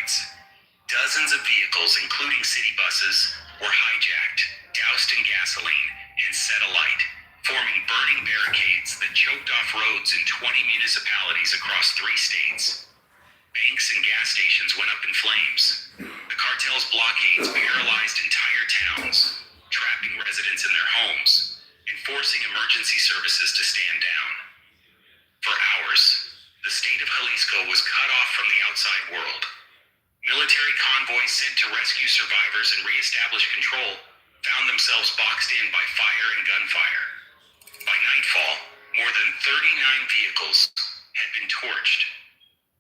streets. Dozens of vehicles, including city buses, were hijacked, doused in gasoline, and set alight, forming burning barricades that choked off roads in 20 municipalities across 3 states. Banks and gas stations went up in flames. The cartel's blockades paralyzed entire towns, trapping residents in their homes and forcing emergency services to stand down. For hours, the state of Jalisco was cut off from the outside world. Military convoys sent to rescue survivors and reestablish control found themselves boxed in by fire and gunfire. By nightfall, more than 39 vehicles had been torched.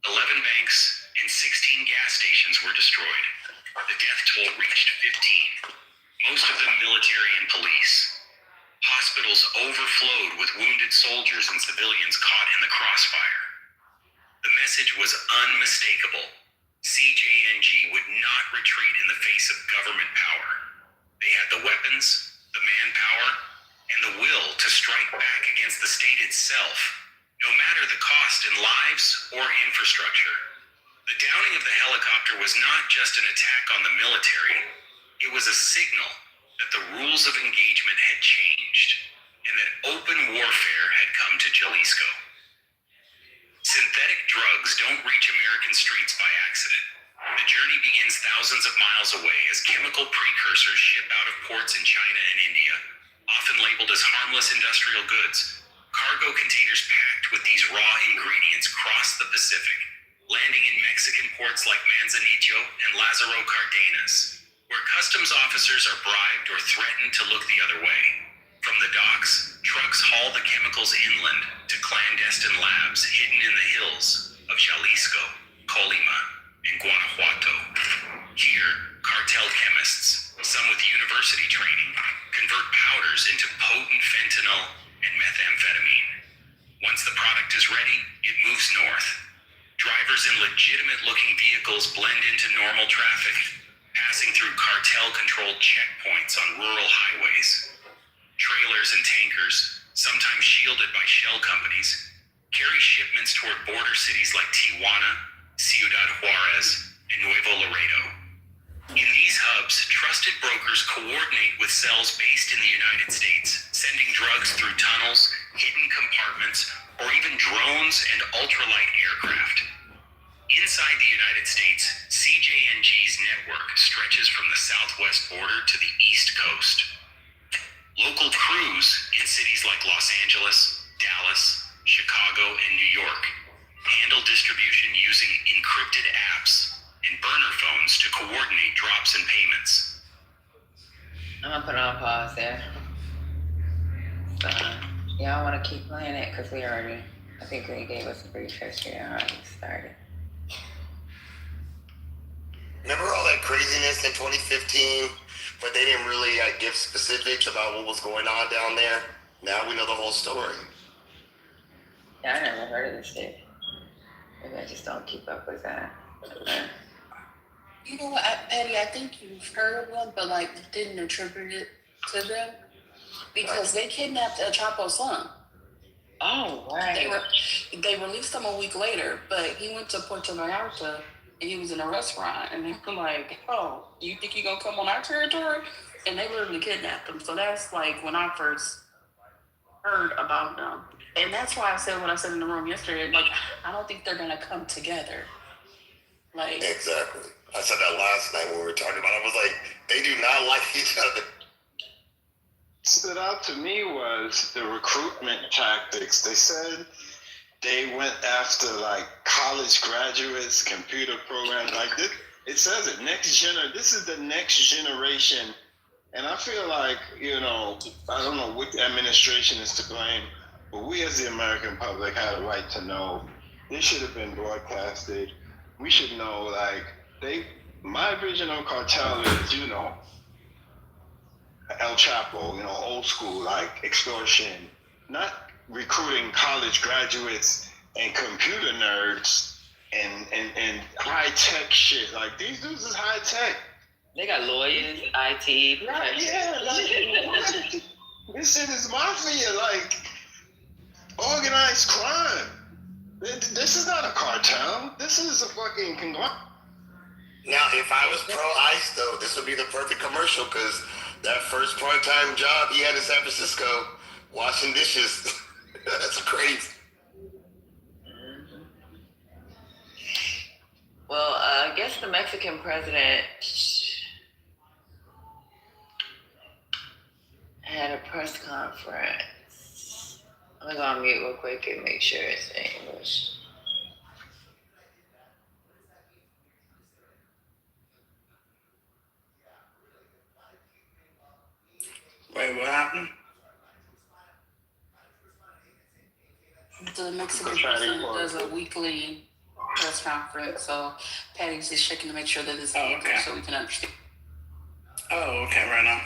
11 banks and 16 gas stations were destroyed. The death toll reached 15, most of them military and police. Hospitals overflowed with wounded soldiers and civilians caught in the crossfire. The message was unmistakable. CJNG would not retreat in the face of government power. They had the weapons, the manpower, and the will to strike back against the state itself, no matter the cost in lives or infrastructure. The downing of the helicopter was not just an attack on the military. It was a signal that the rules of engagement had changed and that open warfare had come to Jalisco. Synthetic drugs don't reach American streets by accident. The journey begins thousands of miles away as chemical precursors ship out of ports in China and India, often labeled as harmless industrial goods. Cargo containers packed with these raw ingredients cross the Pacific, landing in Mexican ports like Manzanillo and Lázaro Cárdenas, where customs officers are bribed or threatened to look the other way. From the docks, trucks haul the chemicals inland to clandestine labs hidden in the hills of Jalisco, Colima, and Guanajuato. Here, cartel chemists, some with university training, convert powders into potent fentanyl and methamphetamine. Once the product is ready, it moves north. Drivers in legitimate-looking vehicles blend into normal traffic, passing through cartel-controlled checkpoints on rural highways. Trailers and tankers, sometimes shielded by shell companies, carry shipments toward border cities like Tijuana, Ciudad Juarez, and Nuevo Laredo. In these hubs, trusted brokers coordinate with cells based in the United States, sending drugs through tunnels, hidden compartments, or even drones and ultralight aircraft. Inside the United States, CJNG's network stretches from the southwest border to the east coast. Local crews in cities like Los Angeles, Dallas, Chicago, and New York handle distribution using encrypted apps and burner phones to coordinate drops and payments. I'm gonna put it on pause there. So, y'all wanna keep playing it? Cause I think we gave us a brief history on how it started. Remember all that craziness in 2015, but they didn't really give specifics about what was going on down there? Now we know the whole story. Yeah, I never heard of this shit. Maybe I just don't keep up with that. You know what, Patty, I think you've heard of them, but didn't attribute it to them because they kidnapped El Chapo's son. Oh, right. They released him a week later, but he went to Puerto Vallarta and he was in a restaurant and they were like, "Oh, you think you're gonna come on our territory?" And they literally kidnapped him. So that's when I first heard about them. And that's why I said what I said in the room yesterday. I don't think they're gonna come together. Exactly. I said that last night when we were talking about it. I was like, they do not like each other. Stood out to me was the recruitment tactics. They said they went after college graduates, computer programs this. It says it this is the next generation. And I feel like, I don't know which administration is to blame, but we as the American public had a right to know. This should have been broadcasted. We should know, my vision on cartel is, El Chapo, old school, extortion, not recruiting college graduates and computer nerds and high-tech shit. These dudes is high-tech. They got lawyers, IT, professionals. This shit is mafia, organized crime. This is not a cartel. This is a fucking conglomerate. Now, if I was pro ICE, though, this would be the perfect commercial because that first part-time job he had in San Francisco, washing dishes. That's crazy. Well, I guess the Mexican president had a press conference. I'm gonna go on mute real quick and make sure it's in English. Wait, what happened? The Mexican Patty president Clark. does a weekly press conference, so Patty's just checking to make sure that it's Oh, in English okay. so we can understand. Oh, okay, right on.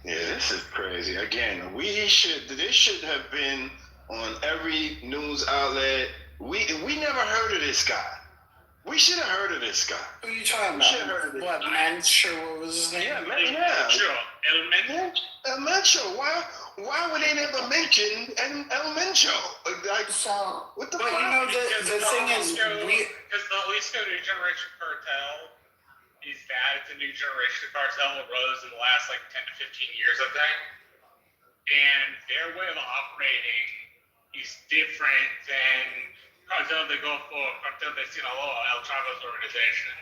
Yeah, this is crazy. Again, this should have been on every news outlet. We never heard of this guy. We should have heard of this guy. Who are you talking We should have about? heard of this. What, Mancho? What was his name? Yeah, man, yeah. Sure, element. El Mencho. Why would they never mention El Mencho? Like, So, what the But fuck? you know, the thing is, we, Because the Jalisco New Generation Cartel is that it's a new generation cartel that rose in the last like 10 to 15 years, I think. And their way of operating is different than Cartel de Golfo, Cartel de Sinaloa, El Chavo's organization.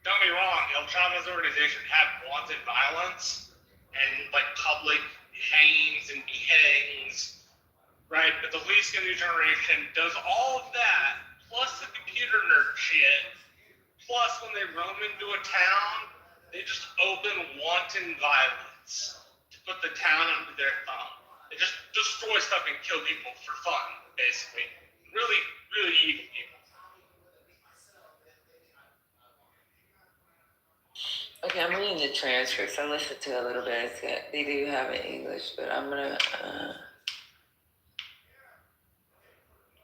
Don't get me wrong, El Chavo's organization had wanted violence and like public hangings and beheadings, right? But the Jalisco New Generation does all of that, plus the computer nerd shit. Plus, when they roam into a town, they just open wanton violence to put the town under their thumb. They just destroy stuff and kill people for fun, basically. Really, really evil people. Okay, I'm reading the transcripts. I listened to a little bit. They do have it in English, but I'm gonna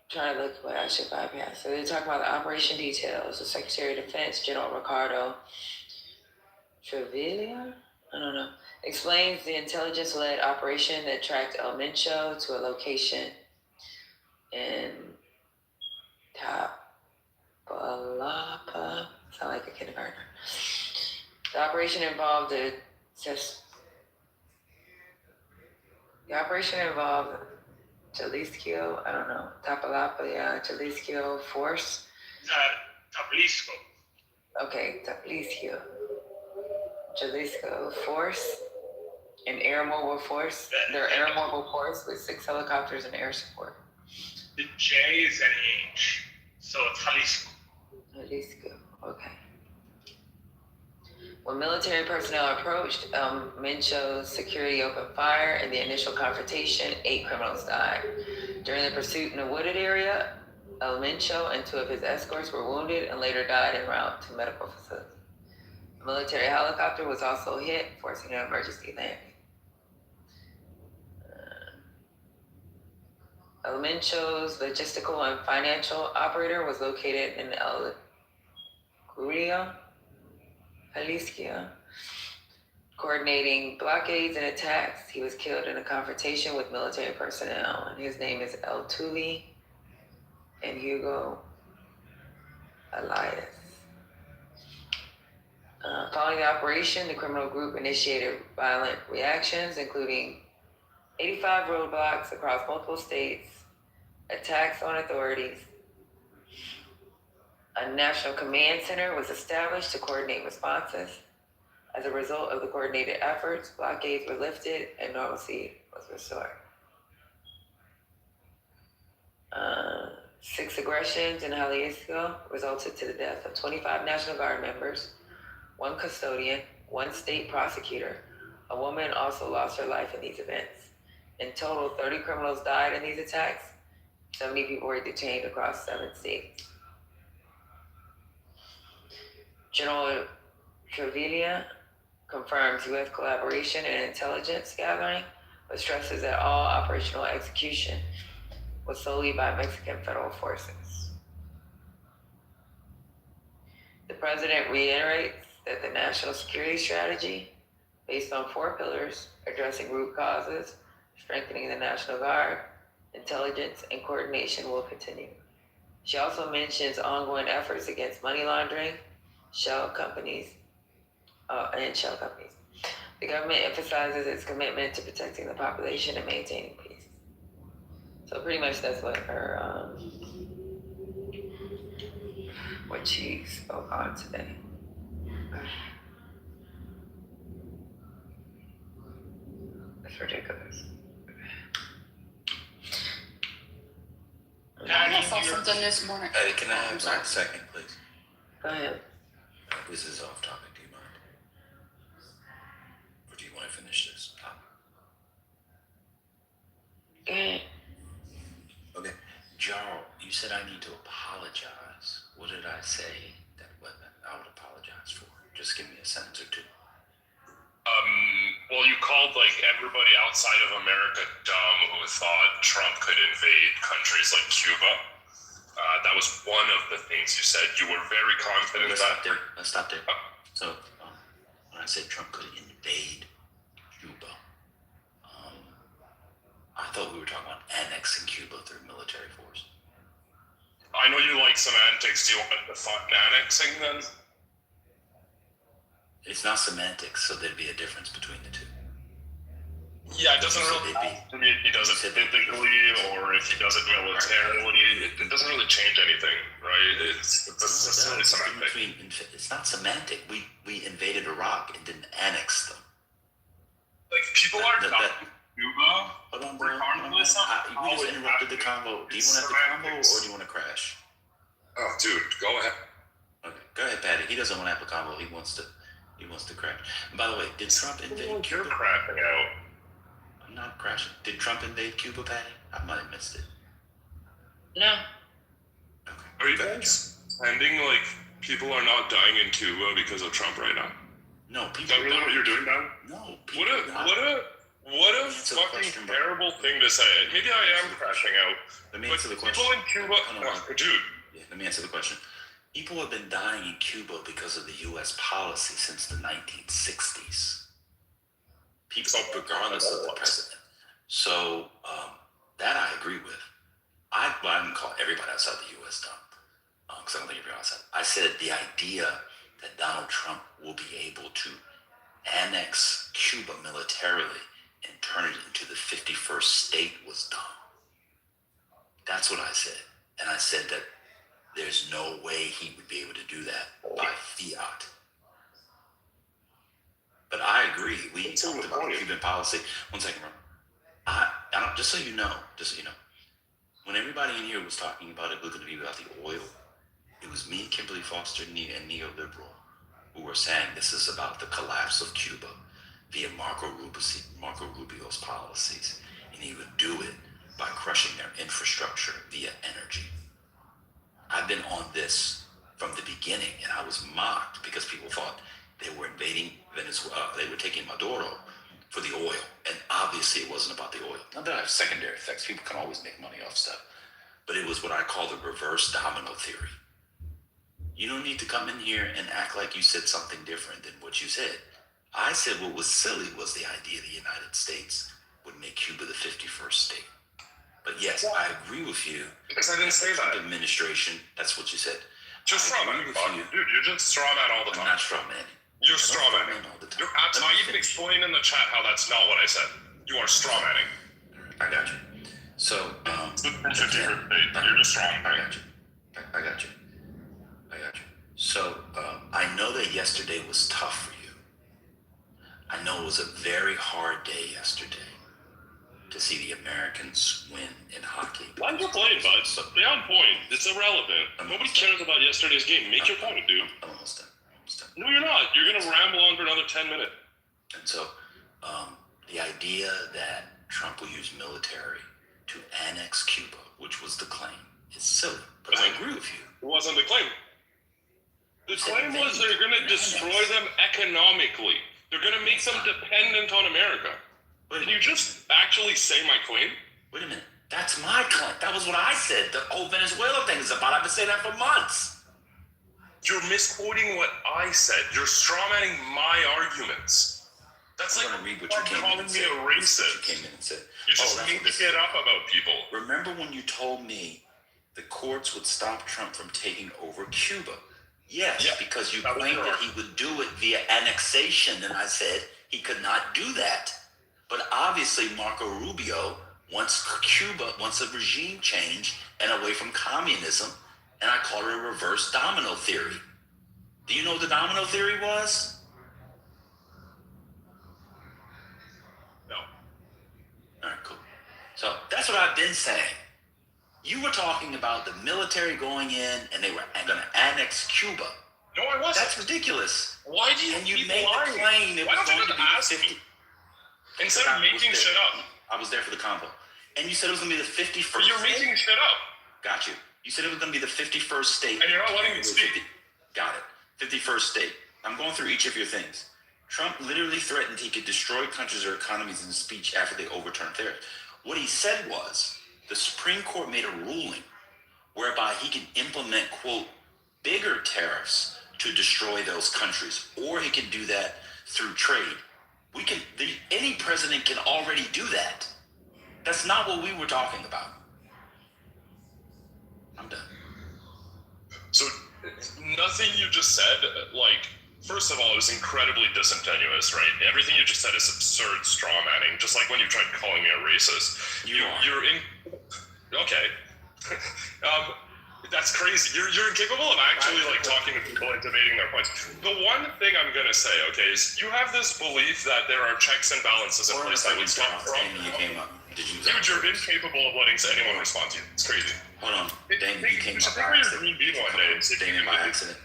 try to look what I should bypass. So they talk about the operation details. The Secretary of Defense, General Ricardo Trevilla, I don't know, explains the intelligence-led operation that tracked El Mencho to a location in Tapalapa. Sound like a kindergartner. The operation involved Jalisco, I don't know, Tapalapa, yeah, Jalisco Force. Jalisco. Okay, Jalisco Force, an air mobile force. Their air mobile force with 6 helicopters and air support. The J is an H, so it's Jalisco. Jalisco, okay. When military personnel approached, El Mencho's security opened fire. In the initial confrontation, 8 criminals died. During the pursuit in a wooded area, El Mencho and 2 of his escorts were wounded and later died en route to medical facility. A military helicopter was also hit, forcing an emergency landing. El Mencho's logistical and financial operator was located in El Curio, Jalisco, coordinating blockades and attacks. He was killed in a confrontation with military personnel, and his name is El Tuli and Hugo Elias. Following the operation, the criminal group initiated violent reactions, including 85 roadblocks across multiple states, attacks on authorities. A national command center was established to coordinate responses. As a result of the coordinated efforts, blockades were lifted and normalcy was restored. 6 aggressions in Jalisco resulted to the death of 25 National Guard members, 1 custodian, 1 state prosecutor. A woman also lost her life in these events. In total, 30 criminals died in these attacks. 70 people were detained across 7 states. General Trevilla confirms U.S. collaboration and intelligence gathering, but stresses that all operational execution was solely by Mexican federal forces. The president reiterates that the national security strategy, based on 4 pillars, addressing root causes, strengthening the National Guard, intelligence, and coordination will continue. She also mentions ongoing efforts against money laundering shell companies, and shell companies. The government emphasizes its commitment to protecting the population and maintaining peace. So pretty much that's what her what she spoke on today. It's ridiculous. I saw something this morning. Hey, can I have like a second, please? Go ahead. This is off topic. Do you mind? Or do you want to finish this? Go ahead. Okay. Jarl, you said I need to apologize. What did I say that I would apologize for? Just give me a sentence or two. Well, you called like everybody outside of America dumb who thought Trump could invade countries like Cuba. That was one of the things you said. You were very confident Let's that. stop there. Let's stop there. So, when I said Trump could invade Cuba, I thought we were talking about annexing Cuba through military force. I know you like semantics. Do you want to define annexing then? It's not semantics, so there'd be a difference between the two. Yeah, it doesn't really matter to me if he does it biblically or if he does it militarily. It doesn't really change anything, right? It's really semantic. It's not semantic. We invaded Iraq and didn't annex them. Like, people are not Cuba. Hold on, bro. Regardless of You just interrupted the convo. Do you want to have the convo or do you want to crash? Oh, dude, go ahead. Okay, go ahead, Patty. He doesn't want to have a convo. He wants to crash. And by the way, did Trump invade You're Cuba? crapping out. I'm not crashing. Did Trump invade Cuba, Patty? I might have missed it. No. Okay. Are you guys pretending like people are not dying in Cuba because of Trump right now? No, Is people. that really what you're doing now? No. What a fucking terrible thing to say. Maybe I am crashing out. Let me But answer the question. people in Cuba, dude. Yeah, let me answer the question. People have been dying in Cuba because of the U.S. policy since the 1960s. People, regardless of the president. So that I agree with. I didn't call everybody outside the U.S. dumb, because I don't think everybody outside. I said the idea that Donald Trump will be able to annex Cuba militarily and turn it into the 51st state was dumb. That's what I said. And I said that there's no way he would be able to do that by fiat. But I agree. We talked about Cuban policy. One second, bro. I don't, just so you know, when everybody in here was talking about it, looking to be about the oil, it was me, Kimberly Foster, and neoliberal, who were saying this is about the collapse of Cuba via Marco Rubio's policies, and he would do it by crushing their infrastructure via energy. I've been on this from the beginning, and I was mocked because people thought they were invading Venezuela. They were taking Maduro for the oil, and obviously it wasn't about the oil. Not that I have secondary effects. People can always make money off stuff, but it was what I call the reverse domino theory. You don't need to come in here and act like you said something different than what you said. I said what was silly was the idea the United States would make Cuba the 51st state. But yes, I agree with you. Because I didn't say that. The administration, that's what you said. Just straw man, dude. You're just straw man all the time. I'm not straw manning. You're straw manning. all the time. I even explained in the chat how that's not what I said. You are straw manning. I got you. So, you're just straw manning. I got you. So, I know that yesterday was tough for you. I know it was a very hard day yesterday to see the Americans win in hockey. Land your plane, bud. Stay on point. It's irrelevant. Nobody cares about yesterday's game. Make your point, dude. I'm almost done. No, you're not. You're going to ramble on for another 10 minutes. And so, the idea that Trump will use military to annex Cuba, which was the claim, is silly. But I agree with you. It wasn't the claim. The claim was they're going to destroy them economically. They're going to make them dependent on America. Can you just actually say my claim? Wait a minute. That's my claim. That was what I said. The whole Venezuela thing is about. I've been saying that for months. You're misquoting what I said. You're strawmanning my arguments. That's I'm like gonna read what you came in and said. calling me a racist. You came in and said. You just need to get up about people. Remember when you told me the courts would stop Trump from taking over Cuba? Yes, Yeah, because you that was claimed that wrong. he would do it via annexation, and I said he could not do that. But obviously, Marco Rubio wants Cuba, wants a regime change and away from communism, and I call it a reverse domino theory. Do you know what the domino theory was? No. All right, cool. So that's what I've been saying. You were talking about the military going in and they were going to annex Cuba. No, I wasn't. That's ridiculous. Why do you And you keep made lying? the claim it Why was don't you going to just be ask 50. me? Instead I of was making there. shit up. I was there for the convo. And you said it was going to be the 51st But you're state? making shit up. Got you. You said it was going to be the 51st state. And you're not letting me speak. Got it. 51st state. I'm going through each of your things. Trump literally threatened he could destroy countries or economies in his speech after they overturned tariffs. What he said was the Supreme Court made a ruling whereby he can implement, quote, bigger tariffs to destroy those countries, or he can do that through trade. Any president can already do that. That's not what we were talking about. I'm done. So, nothing you just said, like, first of all, it was incredibly disingenuous, right? Everything you just said is absurd straw manning, just like when you tried calling me a racist. You're in. Okay. That's crazy. You're incapable of actually like talking to people and debating their points. The one thing I'm gonna say, okay, is you have this belief that there are checks and balances in place that would stop Trump. You came up. Did you? Dude, you're incapable of letting anyone respond to you. It's crazy. Hold on. Damon, you came You should up take by your accident. green bean one day and see if you Damon can by do it. accident.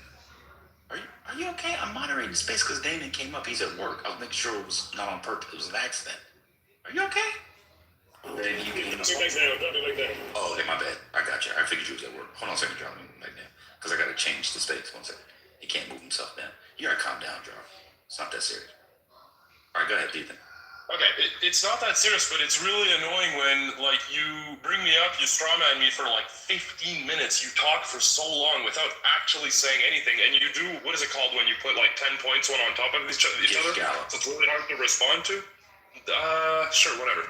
Are you okay? I'm moderating the space because Damon came up. He's at work. I was making sure it was not on purpose. It was an accident. Are you okay? Damon, you came up. Oh, okay, my bad. I got you. I figured you was at work. Hold on a second, John. Right now, because I got to change the space. 1 second. He can't move himself down. You gotta calm down, John. It's not that serious. All right, go ahead, Ethan. Okay, it's not that serious, but it's really annoying when, like, you bring me up, you strawman me for, like, 15 minutes. You talk for so long without actually saying anything, and you do, what is it called when you put, like, 10 points one on top of each other? Gallop. So it's really hard to respond to? Sure, whatever.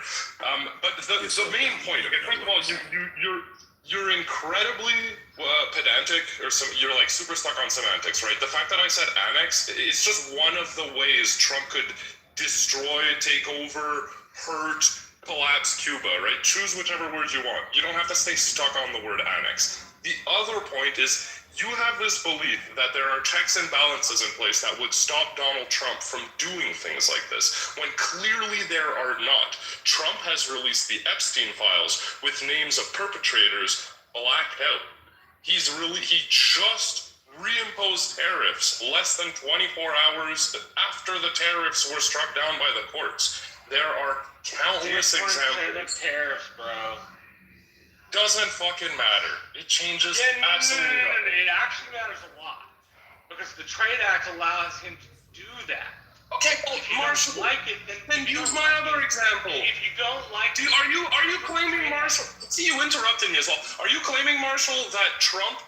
But the main point, okay, first of all, you're incredibly pedantic, or you're, like, super stuck on semantics, right? The fact that I said annex, it's just one of the ways Trump could destroy, take over, hurt, collapse Cuba, right? Choose whichever word you want. You don't have to stay stuck on the word annex. The other point is you have this belief that there are checks and balances in place that would stop Donald Trump from doing things like this, when clearly there are not. Trump has released the Epstein files with names of perpetrators blacked out. He just reimposed tariffs less than 24 hours after the tariffs were struck down by the courts. There are countless examples. Tariffs, bro. Doesn't fucking matter. It changes absolutely No. nothing. It actually matters a lot because the Trade Act allows him to do that. Okay, well, If you Marshall, don't like it, then use my other example. If you don't like it, Are you claiming, Marshall? See, you interrupted me as well. Are you claiming, Marshall, that Trump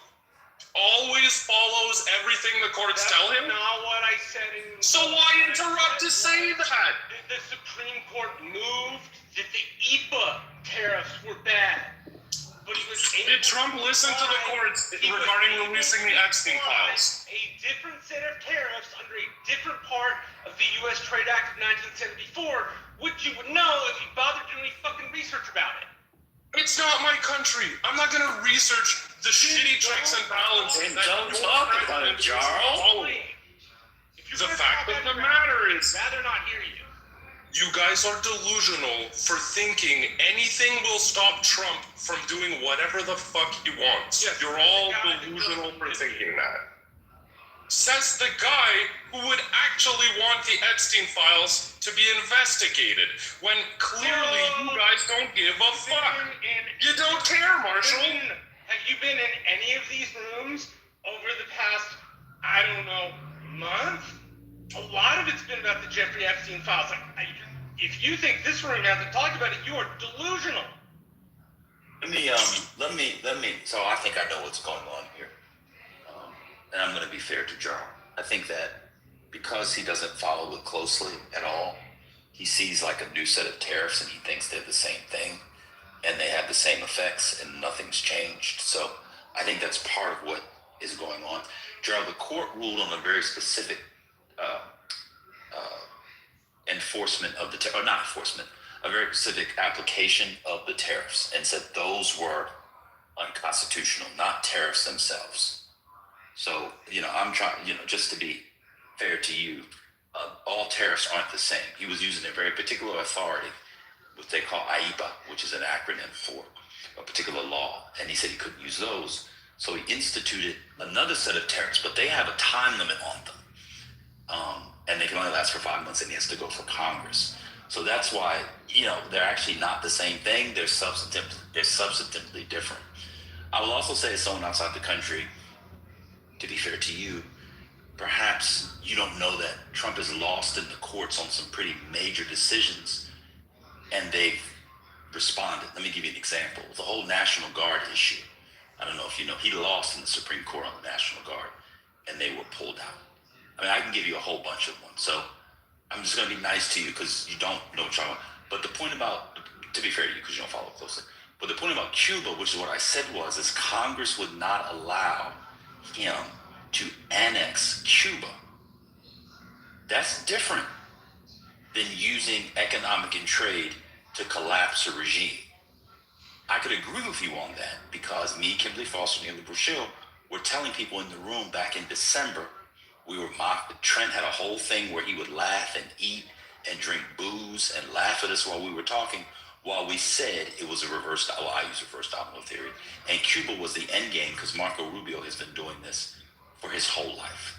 always follows everything the courts tell him? That's not what I said. So why interrupt to say that? The Supreme Court moved that the EPA tariffs were bad. But he was Did Trump listen to the courts regarding releasing the Epstein files? A different set of tariffs under a different part of the U.S. Trade Act of 1974, which you would know if you bothered doing any fucking research about it. It's not my country. I'm not gonna research the shitty checks and balances. Don't talk about it, Charles. The fact of the matter is, I'd rather not hear you. you guys are delusional for thinking anything will stop Trump from doing whatever the fuck he wants. You're all delusional for thinking that. Says the guy who would actually want the Epstein files to be investigated, when clearly you guys don't give a fuck. You don't care, Marshall. Have you been in any of these rooms over the past, I don't know, month? A lot of it's been about the Jeffrey Epstein files. If you think this room hasn't talked about it, you are delusional. Let me. So I think I know what's going on here, and I'm going to be fair to Jarl. I think that because he doesn't follow it closely at all, he sees like a new set of tariffs and he thinks they're the same thing, and they have the same effects, and nothing's changed. So I think that's part of what is going on. Gerald, the court ruled on a very specific enforcement of the or not enforcement, a very specific application of the tariffs, and said those were unconstitutional, not tariffs themselves. So, I'm trying, just to be fair to you, all tariffs aren't the same. He was using a very particular authority, what they call AIPA, which is an acronym for a particular law, and he said he couldn't use those. So he instituted another set of tariffs, but they have a time limit on them. And they can only last for 5 months, and he has to go for Congress. So that's why, they're actually not the same thing. They're substantively different. I will also say, as someone outside the country, to be fair to you, perhaps you don't know that Trump is lost in the courts on some pretty major decisions, and they've responded. Let me give you an example. The whole National Guard issue. I don't know if you know, he lost in the Supreme Court on the National Guard, and they were pulled out. I mean, I can give you a whole bunch of ones. So I'm just going to be nice to you because you don't know what you're talking about. But the point about, to be fair to you, because you don't follow closely, but the point about Cuba, which is what I said is Congress would not allow him to annex Cuba. That's different than using economic and trade to collapse a regime. I could agree with you on that because me, Kimberly Foster, and the Bruchelle were telling people in the room back in December, we were mocked. Trent had a whole thing where he would laugh and eat and drink booze and laugh at us while we were talking, while we said it was a reverse, well, I use reverse domino theory, and Cuba was the end game because Marco Rubio has been doing this for his whole life.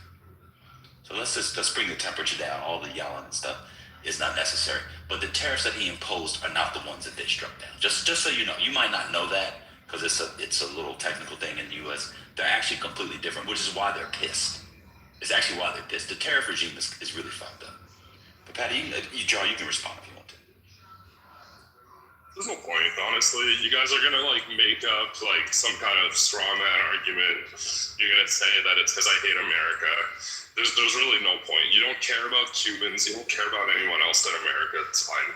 So let's bring the temperature down. All the yelling and stuff is not necessary. But the tariffs that he imposed are not the ones that they struck down. Just so you know, you might not know that because it's a little technical thing in the U.S. They're actually completely different, which is why they're pissed. It's actually why they're pissed. The tariff regime is really fucked up. But Patty, you can respond if you want to. There's no point, honestly. You guys are gonna make up some kind of straw man argument. You're gonna say that it's because I hate America. There's really no point. You don't care about Cubans. You don't care about anyone else than America. It's fine.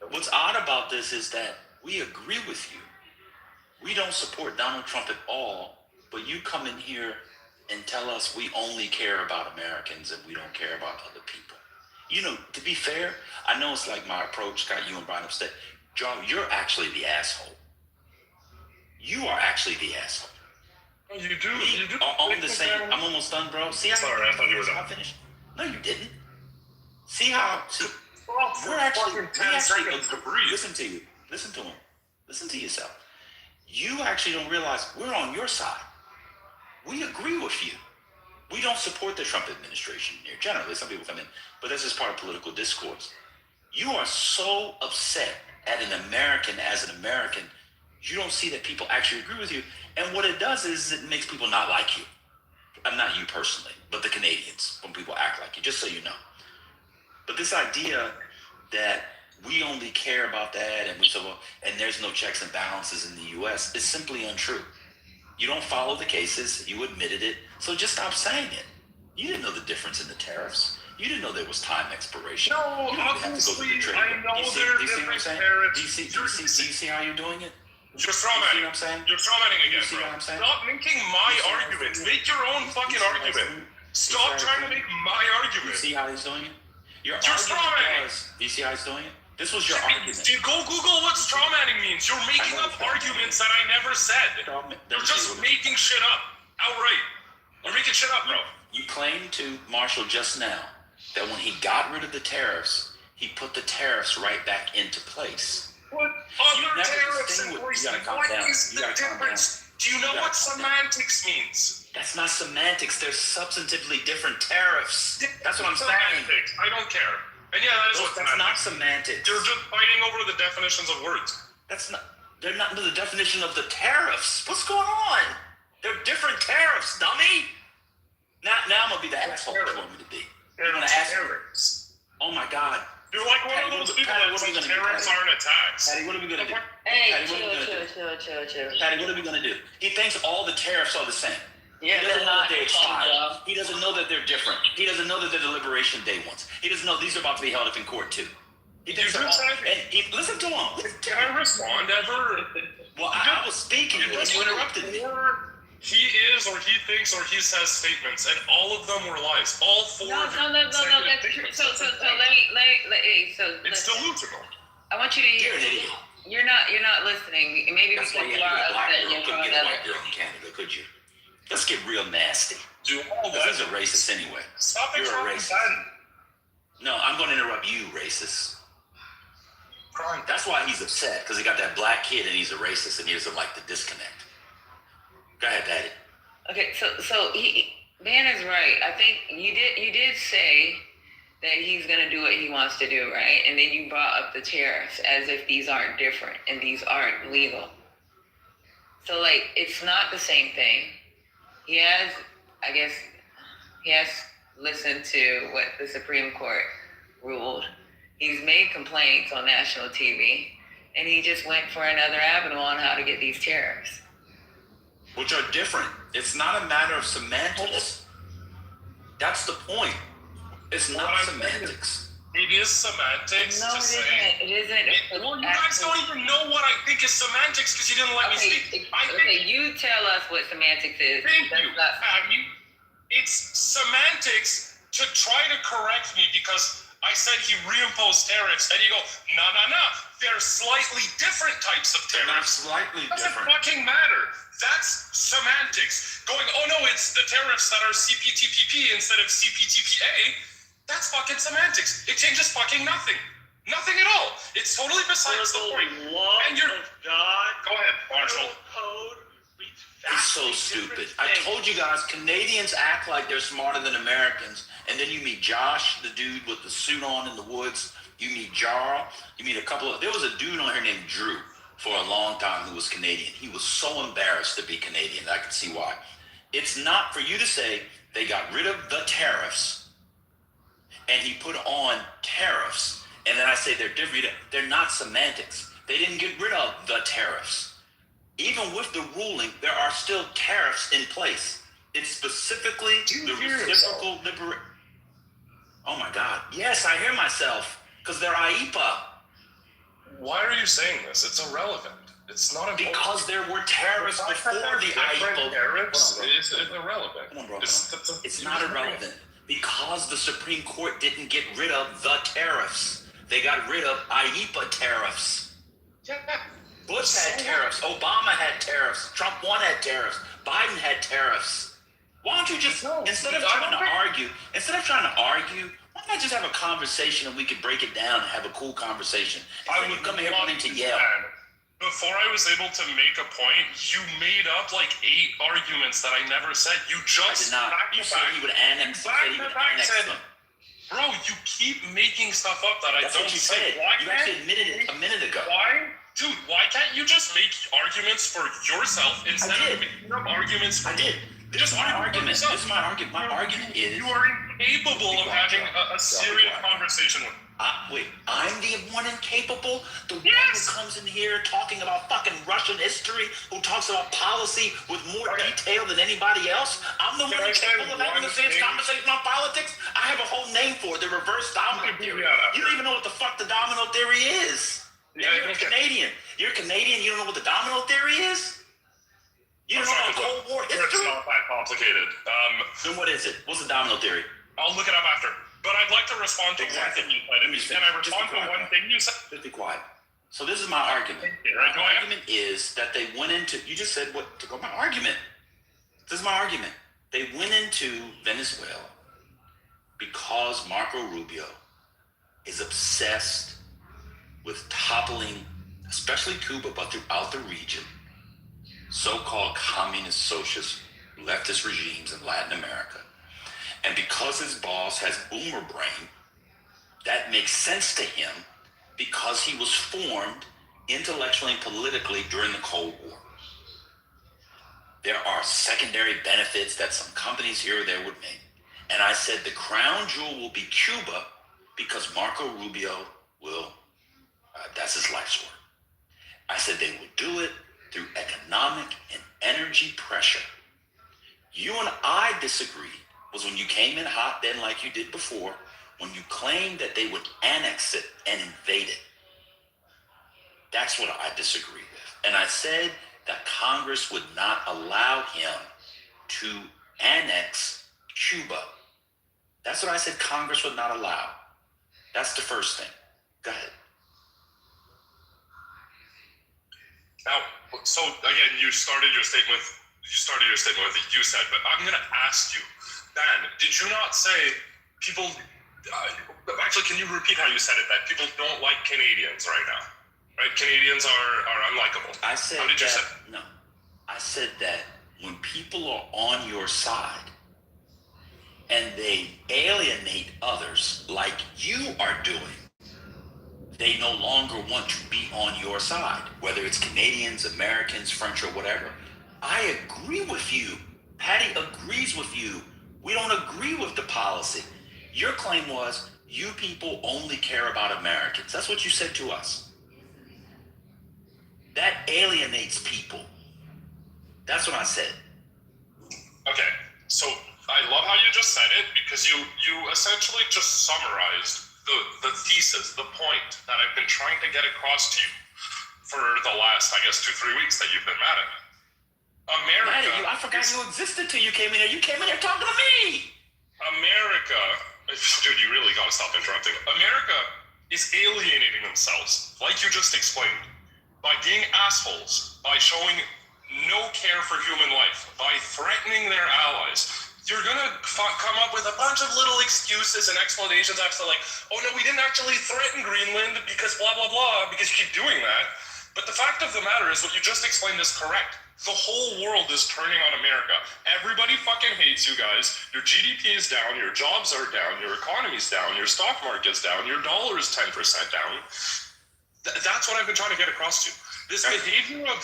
What's odd about this is that we agree with you. We don't support Donald Trump at all, but you come in here and tell us we only care about Americans and we don't care about other people. To be fair, I know it's like my approach got you and Brian upset. John, you're actually the asshole. You are actually the asshole. You do. Are on the same. I'm almost done, bro. See how? Sorry, I thought you were done. I finished. No, you didn't. See how? We're actually 10 seconds to breathe. Listen to you. Listen to him. Listen to yourself. You actually don't realize we're on your side. We agree with you. We don't support the Trump administration here. Generally, some people come in, but this is part of political discourse. You are so upset at an American as an American, you don't see that people actually agree with you. And what it does is it makes people not like you. Not you personally, but the Canadians, when people act like you, just so you know. But this idea that we only care about that and there's no checks and balances in the U.S. is simply untrue. You don't follow the cases. You admitted it. So just stop saying it. You didn't know the difference in the tariffs. You didn't know there was time expiration. No, obviously, I know there are different tariffs. Do you see how you're doing it? You're strawmanning. You see what I'm saying? You're strawmanning again, see bro. what I'm saying? Stop making my argument. Make your own fucking argument. Stop trying to make my argument. You see how he's doing it? You're strawmanning. Do you see how he's doing it? This was your argument. Dude, go Google what strawmanning means. You're making up arguments that I never said. You're just making shit up. Outright. You're making shit up, bro. You claimed to Marshall just now that when he got rid of the tariffs, he put the tariffs right back into place. What other tariffs in place? What is the difference? Do you know what semantics means? That's not semantics. They're substantively different tariffs. That's what I'm saying. Semantics. I don't care. And yeah, that is what that's not semantics. You're just fighting over the definitions of words. They're not the definition of the tariffs. What's going on? They're different tariffs, dummy. Now I'm gonna be the asshole you want me to be. You're gonna ask me. Oh my God. You're like one of those people that says tariffs aren't a tax. Patty, what are we gonna do? Hey, chill. Patty, what are we gonna do? He thinks all the tariffs are the same. Yeah, he doesn't know that they expire. Yeah. He doesn't know that they're different. He doesn't know that they're the Liberation Day ones. He doesn't know these are about to be held up in court too. Listen to him. Can I respond ever? Well, I was speaking and you interrupted me. He is claims or he thinks or he says statements, and all of them were lies. All four. No, of no, them no, no, no. That's true. So It's delusional. I want you to hear. You're an idiot. You're not listening. Maybe That's because why you you had are to get a black upset. girl. You're Couldn't going get a to. white girl in Canada, could you? Let's get real nasty. Do all Because he's that. a racist anyway. Stop You're a interrupting racist. Ben. No, I'm going to interrupt you, racist. Crying. That's why he's upset, because he got that black kid and he's a racist and he doesn't like the disconnect. Go ahead, Daddy. Okay, so Dan is right. I think you did say that he's gonna do what he wants to do, right? And then you brought up the tariffs as if these aren't different and these aren't legal. So like it's not the same thing. He has listened to what the Supreme Court ruled. He's made complaints on national TV, and he just went for another avenue on how to get these tariffs. Which are different. It's not a matter of semantics. That's the point. It's not semantics. It is semantics No, to it say. isn't. Well, you guys don't even know what I think is semantics because you didn't let me speak. I think. You tell us what semantics is. Thank That's you. not- It's semantics to try to correct me because I said he reimposed tariffs, and you go, no. They're slightly different types of They're not tariffs. slightly Doesn't different. fucking matter. That's semantics. Going, oh no, it's the tariffs that are CPTPP instead of CPTPA. That's fucking semantics. It changes fucking nothing. Nothing at all. It's totally besides the point. And you're God. Go ahead, Marshall. Code reads He's so vastly stupid. different I things. told you guys, Canadians act like they're smarter than Americans. And then you meet Josh, the dude with the suit on in the woods. You meet Jarl. You meet a couple of... There was a dude on here named Drew for a long time who was Canadian. He was so embarrassed to be Canadian. I can see why. It's not for you to say they got rid of the tariffs and he put on tariffs. And then I say they're different. They're not semantics. They didn't get rid of the tariffs. Even with the ruling, there are still tariffs in place. It's specifically the reciprocal liberation. Oh my God. Yes, I hear myself because they're IEPA. Why are you saying this? It's irrelevant. It's not important. Because there were tariffs before the IEPA. Tariffs is irrelevant. Come on, bro. It's Not irrelevant. Because the Supreme Court didn't get rid of the tariffs. They got rid of IEPA tariffs. Yeah. Bush had tariffs. Obama had tariffs. Trump 1 had tariffs. Biden had tariffs. Why don't you just, instead of trying to argue, why not just have a conversation and we could break it down and have a cool conversation? I Instead would you come here wanting to yell. Before I was able to make a point, you made up like 8 arguments that I never said. You I just did not. You said he would annex. You said he would annex them. Bro, you keep making stuff up that I That's don't what you say. said. You actually admitted it a minute ago. Why? Dude, why can't you just make arguments for yourself instead of making up arguments for I did. This is my argument. This is my argument. My argument is... You are incapable of having a serious conversation with me. Wait, I'm the one incapable? The one Yes! who comes in here talking about fucking Russian history, who talks about policy with more detail than anybody else? I'm the Can one I say incapable of having one the same thing? conversation on politics? I have a whole name for it, the reverse domino theory. Yeah. You don't even know what the fuck the domino theory is. Yeah, You're a Canadian. You're Canadian, you don't know what the domino theory is? You don't know about Cold War It's history? not that complicated. Then what is it? What's the domino theory? I'll look it up after. But I'd like to respond to Exactly. one thing you said. Let me just Can I finish. respond Just be to quiet. one thing you said? Just be quiet. So this is my argument. Right, go My ahead. argument is that they went into, you just said what, to go, my argument. This is my argument. They went into Venezuela because Marco Rubio is obsessed with toppling, especially Cuba, but throughout the region, so-called communist, socialist, leftist regimes in Latin America. And because his boss has boomer brain, that makes sense to him because he was formed intellectually and politically during the Cold War. There are secondary benefits that some companies here or there would make. And I said the crown jewel will be Cuba because Marco Rubio will, that's his life's work. I said they will do it through economic and energy pressure. You and I disagreed was when you came in hot then like you did before, when you claimed that they would annex it and invade it. That's what I disagree with. And I said that Congress would not allow him to annex Cuba. That's what I said Congress would not allow. That's the first thing. Go ahead. Now, so again, you started your statement with you said, but I'm going to ask you, Dan, did you not say people? Actually, can you repeat how you said it? That people don't like Canadians right now, right? Canadians are unlikable. I said how did you say? No. I said that when people are on your side and they alienate others like you are doing, they no longer want to be on your side, whether it's Canadians, Americans, French, or whatever. I agree with you. Patty agrees with you. We don't agree with the policy. Your claim was you people only care about Americans. That's what you said to us. That alienates people. That's what I said. Okay, so I love how you just said it, because you essentially just summarized the thesis, the point that I've been trying to get across to you for the last, I guess, 2-3 weeks that you've been mad at me. America. Mad at you? I forgot you existed till you came in here. You came in here talking to me. America, dude, you really gotta stop interrupting. America is alienating themselves, like you just explained, by being assholes, by showing no care for human life, by threatening their allies. You're gonna come up with a bunch of little excuses and explanations as to like, oh no, we didn't actually threaten Greenland because blah, blah, blah, because you keep doing that. But the fact of the matter is what you just explained is correct. The whole world is turning on America. Everybody fucking hates you guys. Your GDP is down, your jobs are down, your economy's down, your stock market's down, your dollar is 10% down. That's what I've been trying to get across to you. This behavior of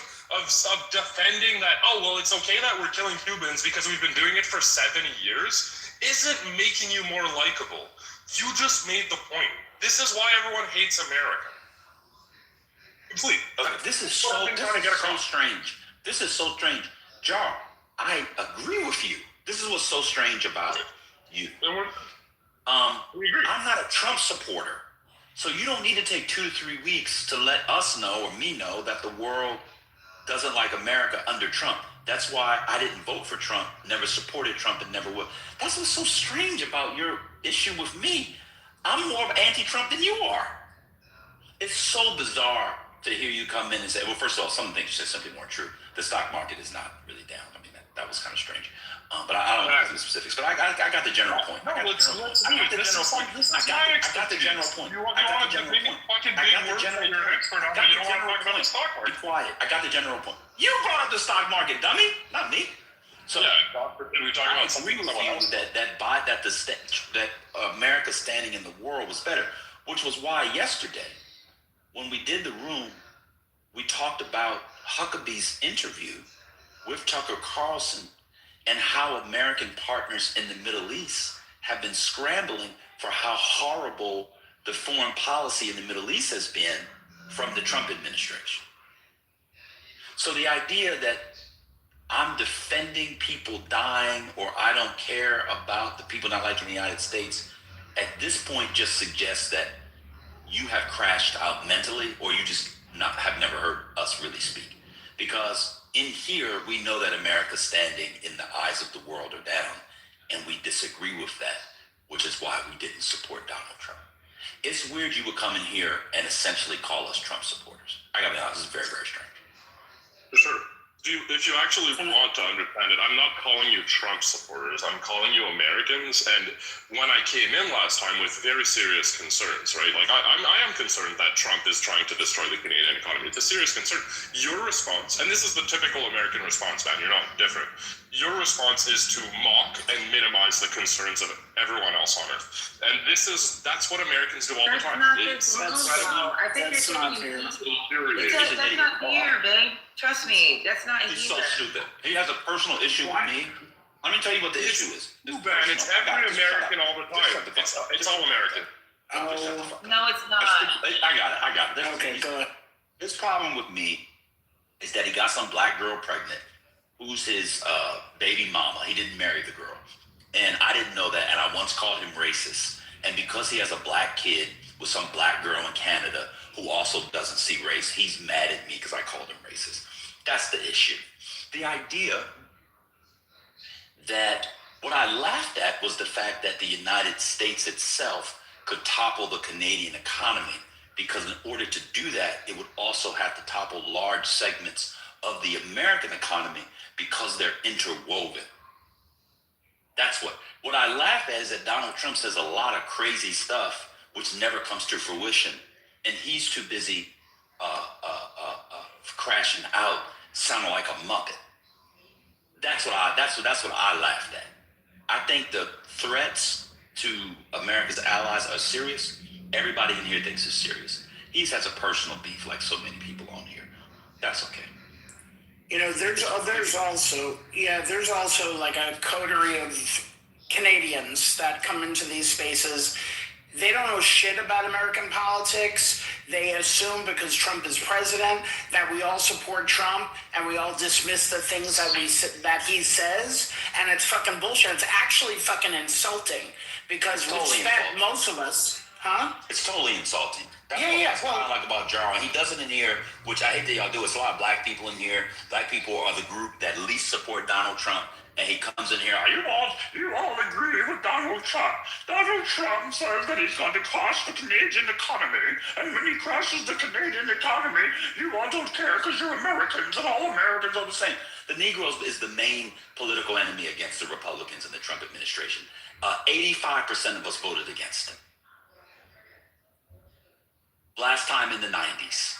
defending that, oh, well, it's okay that we're killing Cubans because we've been doing it for 7 years, isn't making you more likable. You just made the point. This is why everyone hates America. Complete. Okay, this is so strange. This is so strange. Jar, I agree with you. This is what's so strange about you. We agree. I'm not a Trump supporter. So you don't need to take 2 to 3 weeks to let us know or me know that the world doesn't like America under Trump. That's why I didn't vote for Trump, never supported Trump, and never will. That's what's so strange about your issue with me. I'm more of anti-Trump than you are. It's so bizarre to hear you come in and say, well, first of all, some things you said simply weren't true. The stock market is not really down. I mean, that was kind of strange. But I don't know the specifics. But I got the general point. I got the general point. Be quiet. I got the general point. You brought up the stock market, dummy, not me. So we talking about something else. that America standing in the world was better, which was why yesterday, when we did the room, we talked about Huckabee's interview with Tucker Carlson and how American partners in the Middle East have been scrambling for how horrible the foreign policy in the Middle East has been from the Trump administration. So the idea that I'm defending people dying or I don't care about the people not liking the United States at this point just suggests that you have crashed out mentally, or you just have never heard us really speak. Because in here, we know that America's standing in the eyes of the world are down, and we disagree with that, which is why we didn't support Donald Trump. It's weird you would come in here and essentially call us Trump supporters. I gotta be honest, it's very, very strange. For sure. If you actually want to understand it, I'm not calling you Trump supporters. I'm calling you Americans. And when I came in last time with very serious concerns, right? Like I am concerned that Trump is trying to destroy the Canadian economy. It's a serious concern. Your response, and this is the typical American response, man, you're not different. Your response is to mock and minimize the concerns of everyone else on earth. And that's what Americans do all the time. That's not fair, babe. Trust me, that's not He's so stupid. He has a personal issue with me. Let me tell you what the issue is. It's every American all the time. It's all American. No, it's not. I got it. Okay, go ahead. His problem with me is that he got some black girl pregnant who's his baby mama. He didn't marry the girl. And I didn't know that, and I once called him racist. And because he has a black kid with some black girl in Canada who also doesn't see race, he's mad at me because I called him racist. That's the issue. The idea that what I laughed at was the fact that the United States itself could topple the Canadian economy, because in order to do that, it would also have to topple large segments of the American economy because they're interwoven. That's what I laugh at, is that Donald Trump says a lot of crazy stuff which never comes to fruition, and he's too busy crashing out, sounding like a muppet. That's what I laughed at. I think the threats to America's allies are serious. Everybody in here thinks it's serious. He has a personal beef, like so many people on here. That's okay. You know, there's also like a coterie of Canadians that come into these spaces. They don't know shit about American politics. They assume because Trump is president that we all support Trump and we all dismiss the things that he says, and it's fucking bullshit. It's actually fucking insulting because we spent most of us, huh? It's totally insulting. That's Well, what I like about Jarl. He does it in here, which I hate that y'all do. It's a lot of black people in here. Black people are the group that least support Donald Trump. And he comes in here, you all agree with Donald Trump. Donald Trump says that he's going to crash the Canadian economy. And when he crashes the Canadian economy, you all don't care because you're Americans and all Americans are the same. The Negroes is the main political enemy against the Republicans and the Trump administration. 85% of us voted against him. Last time in the 90s.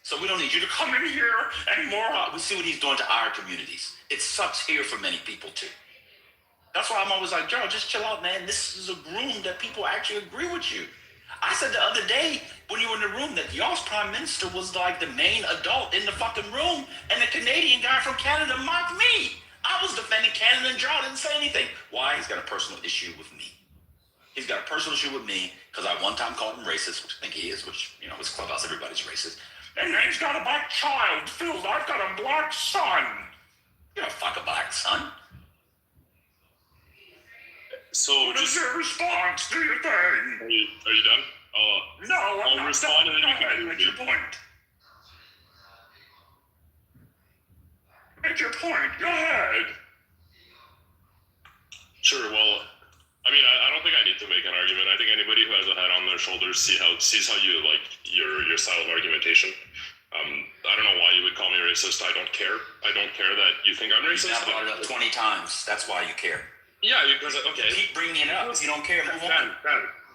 So we don't need you to come in here anymore. We see what he's doing to our communities. It sucks here for many people too. That's why I'm always like, Joe, just chill out, man. This is a room that people actually agree with you. I said the other day when you were in the room that y'all's prime minister was like the main adult in the fucking room, and the Canadian guy from Canada mocked me. I was defending Canada and Joe didn't say anything. Why? He's got a personal issue with me. He's got a personal issue with me because I one time called him racist, which I think he is, which, you know, it's Clubhouse, everybody's racist. And then he's got a black child, Phil. I've got a black son. You don't fuck a black son. So what is your response to your thing? Are you done? No, I'm I'll not respond done. and then you Go can ahead, make your point. Make your point. Go ahead. Sure. Well, I mean, I don't think I need to make an argument. I think anybody who has a head on their shoulders sees how you like your style of argumentation. I don't know why you would call me racist. I don't care. I don't care that you think I'm racist. You've brought it up 20 times. That's why you care. Yeah, because okay. Keep bringing it up. If you don't care, move on.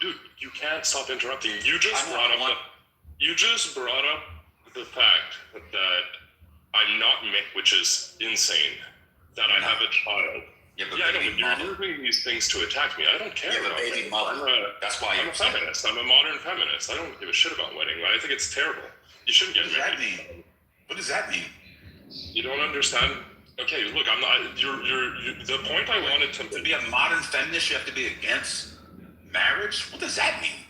Dude, you can't stop interrupting. You just brought up the fact that I'm not mixed, which is insane. That I have a child. Yeah, I know, but you're using these things to attack me. I don't care about baby that. mother. That's why I'm a feminist. I'm a modern feminist. I don't give a shit about wedding. I think it's terrible. You shouldn't get married. What does that mean? You don't understand? Okay, look, I'm not. You're the point I wanted to be a modern feminist, you have to be against marriage. What does that mean?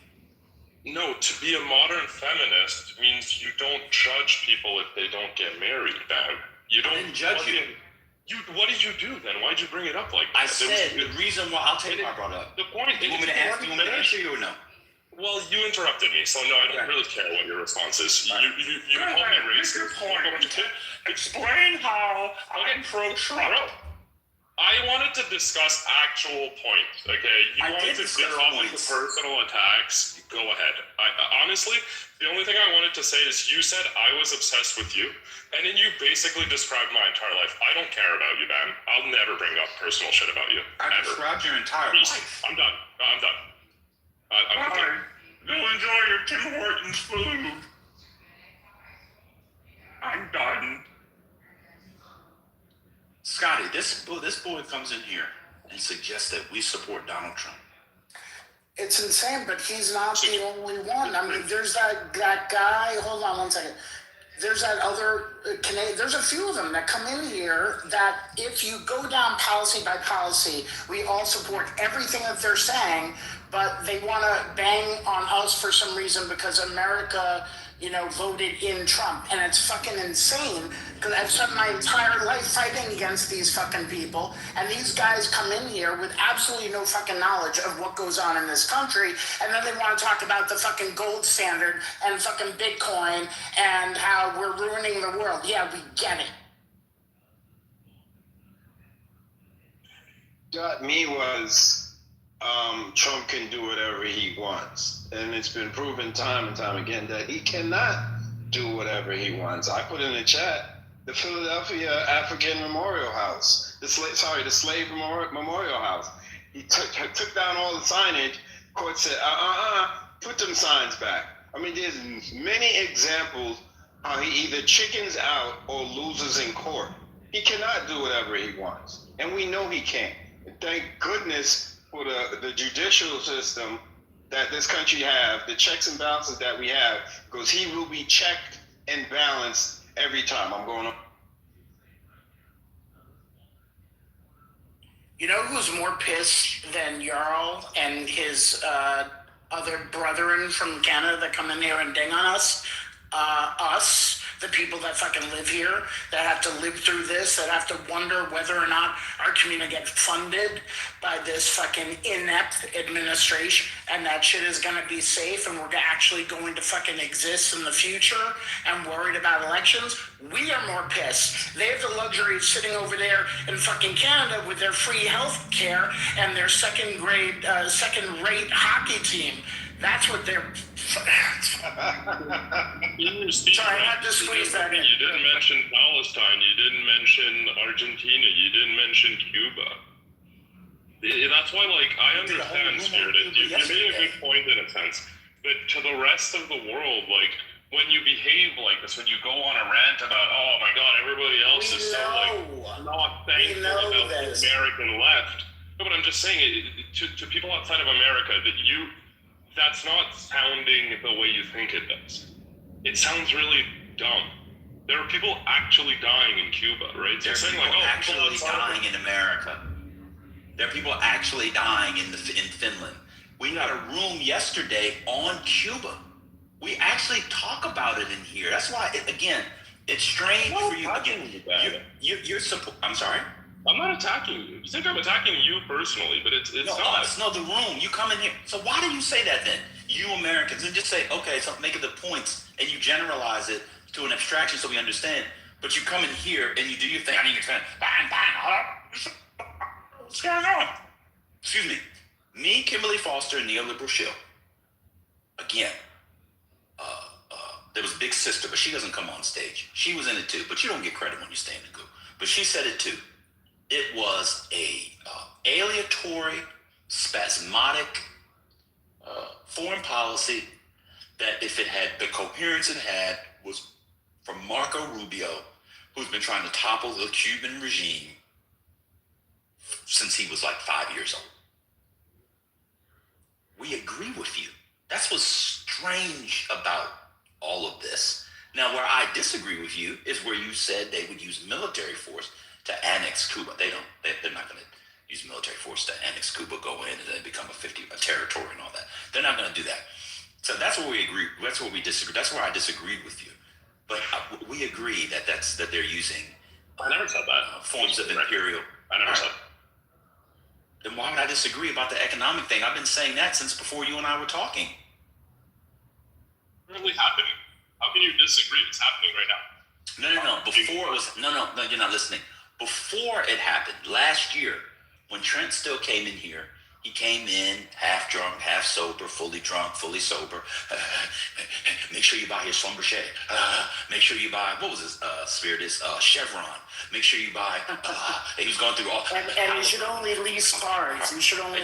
No, to be a modern feminist means you don't judge people if they don't get married. Now you don't. I didn't judge you. What did you do then? Why'd you bring it up like that? I said the reason why. I'll tell you why I brought it up. The point. You want me to answer you or no? Well, you interrupted me, so no, I don't really care what your response is. You called me racist. Make your point. Explain how I'm pro-Trump. I wanted to discuss actual points, okay? You wanted to clear off the personal attacks. Go ahead. Honestly, the only thing I wanted to say is you said I was obsessed with you, and then you basically described my entire life. I don't care about you, man. I'll never bring up personal shit about you. I described your entire life. I'm done. I'm done. Go enjoy your Tim Hortons food. I'm done. Scotty, this boy comes in here and suggests that we support Donald Trump. It's insane, but he's not the only one. I mean, there's that guy. Hold on one second. There's that other Canadian. There's a few of them that come in here that if you go down policy by policy, we all support everything that they're saying, but they want to bang on us for some reason because America, voted in Trump. And it's fucking insane because I've spent my entire life fighting against these fucking people. And these guys come in here with absolutely no fucking knowledge of what goes on in this country. And then they want to talk about the fucking gold standard and fucking Bitcoin and how we're ruining the world. Yeah, we get it. got me was Trump can do whatever he wants. And it's been proven time and time again that he cannot do whatever he wants. I put in the chat the Philadelphia African Memorial House, the Slave Memorial House. He took down all the signage. Court said, put them signs back. I mean, there's many examples how he either chickens out or loses in court. He cannot do whatever he wants. And we know he can't. Thank goodness for the judicial system that this country have, the checks and balances that we have, because he will be checked and balanced every time. I'm going on. You know who's more pissed than Jarl and his other brethren from Canada that come in here and ding on us? Us, the people that fucking live here, that have to live through this, that have to wonder whether or not our community gets funded by this fucking inept administration, and that shit is gonna be safe, and we're actually going to fucking exist in the future, and worried about elections. We are more pissed. They have the luxury of sitting over there in fucking Canada with their free health care and their second-rate hockey team. That's what they're. Sorry, I had to squeeze that in. You didn't mention Palestine. You didn't mention Argentina. You didn't mention Cuba. That's why, like, I understand, Spirited. You made a good point in a sense. But to the rest of the world, like, when you behave like this, when you go on a rant about, oh my God, everybody else is so, like, not thankful about the American left. No, but I'm just saying, to people outside of America, that's not sounding the way you think it does. It sounds really dumb. There are people actually dying in Cuba, right? There are people actually dying in America. There are people actually dying in Finland. We got a room yesterday on Cuba. We actually talk about it in here. That's why, it's strange for you. Again, you're I'm sorry? I'm not attacking you. You think I'm attacking you personally, but it's not. No, the room. You come in here. So why do you say that then? You Americans, and just say, okay, so make it the points, and you generalize it to an abstraction so we understand. But you come in here and you do your thing. I need to explain. What's going on? Excuse me. Me, Kimberly Foster, and Neoliberal Shill. Again, there was Big Sister, but she doesn't come on stage. She was in it too, but you don't get credit when you stay in the group. But she said it too. It was a aleatory, spasmodic foreign policy that, if it had the coherence it had, was from Marco Rubio, who's been trying to topple the Cuban regime since he was like 5 years old. We agree with you. That's what's strange about all of this. Now, where I disagree with you is where you said they would use military force to annex Cuba. They're not going to use military force to annex Cuba, go in and then become a territory and all that. They're not going to do that. So that's where we agree. That's where we disagree. That's where I disagreed with you. But we agree that they're using. I never said that. Forms of imperial. I never said. Then why would I disagree about the economic thing? I've been saying that since before you and I were talking. It's really happening. How can you disagree? It's happening right now. No. Before it was no. You're not listening. Before it happened last year, when Trent still came in here, he came in half drunk, half sober, fully drunk, fully sober. Make sure you buy your Schlumberger. Make sure you buy, what was his spirit is? Chevron. Make sure you buy, and he was going through all. And you should only lease cars. You should only.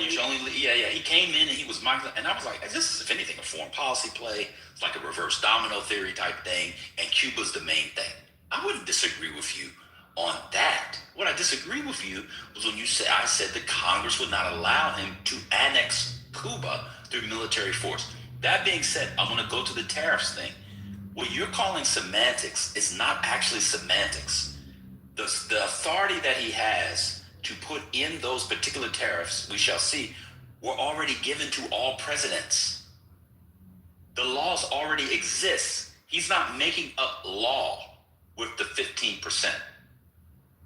Yeah. He came in and he was Michael, and I was like, this is, if anything, a foreign policy play. It's like a reverse domino theory type thing, and Cuba's the main thing. I wouldn't disagree with you on that. What I disagree with you was when I said that Congress would not allow him to annex Cuba through military force. That being said, I'm going to go to the tariffs thing. What you're calling semantics is not actually semantics. The authority that he has to put in those particular tariffs, we shall see, were already given to all presidents. The laws already exist. He's not making up law with the 15%.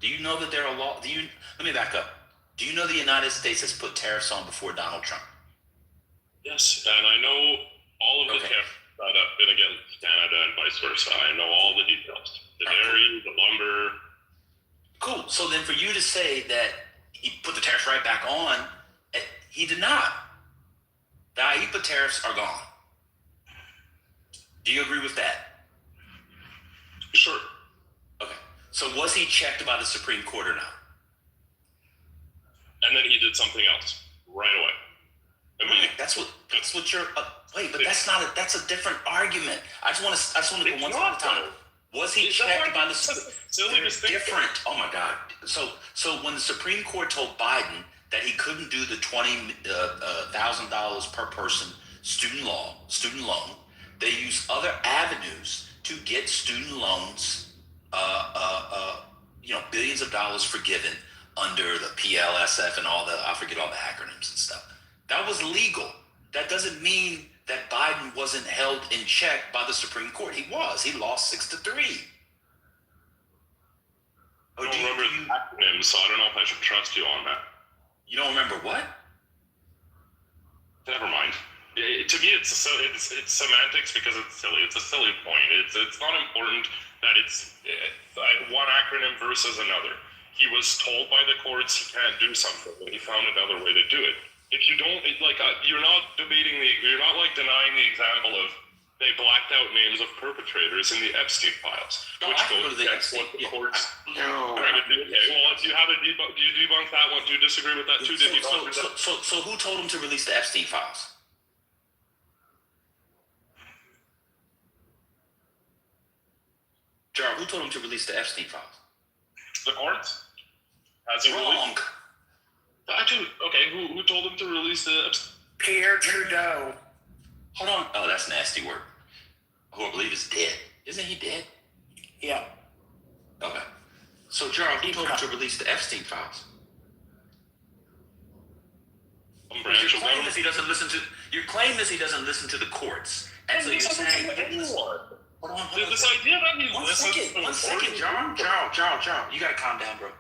Do you know that there are laws? Let me back up. Do you know the United States has put tariffs on before Donald Trump? Yes, and I know all of the tariffs that have been against Canada and vice versa. I know all the details. The dairy, the lumber. Cool. So then for you to say that he put the tariffs right back on. He did not. The IEEPA tariffs are gone. Do you agree with that? Sure. Okay. So was he checked by the Supreme Court or not? And then he did something else right away. I mean, That's what you're. Wait, but that's a different argument. I just want to go one step at a time. Was he checked by the silly distinction? different? Oh my God. So when the Supreme Court told Biden that he couldn't do the $20,000 per person student loan, they used other avenues to get student loans, billions of dollars forgiven under the PLSF and I forget all the acronyms and stuff. That was legal. That doesn't mean that Biden wasn't held in check by the Supreme Court. He was. He lost 6-3. I don't remember the acronyms, so I don't know if I should trust you on that. You don't remember what? Never mind. To me, it's semantics because it's silly. It's a silly point. It's not important that it's one acronym versus another. He was told by the courts he can't do something, and he found another way to do it. If you don't, you're not debating you're not denying the example of they blacked out names of perpetrators in the Epstein files, which goes against what the courts trying to do. Okay, well, do you debunk that one? Do you disagree with that too? So who told him to release the Epstein files? Gerald, who told him to release the Epstein files? The courts? Has he Wrong. Actually, okay, who told him to release the Epstein? Pierre Trudeau. Hold on. Oh, that's nasty work. Who I believe is dead. Isn't he dead? Yeah. Okay. So, Gerald, who told him to release the Epstein files? Your claim is he doesn't listen to. Your claim is he doesn't listen to the courts, and so you're saying. Hold on. This idea that he listens. One second, Gerald. You gotta calm down, bro.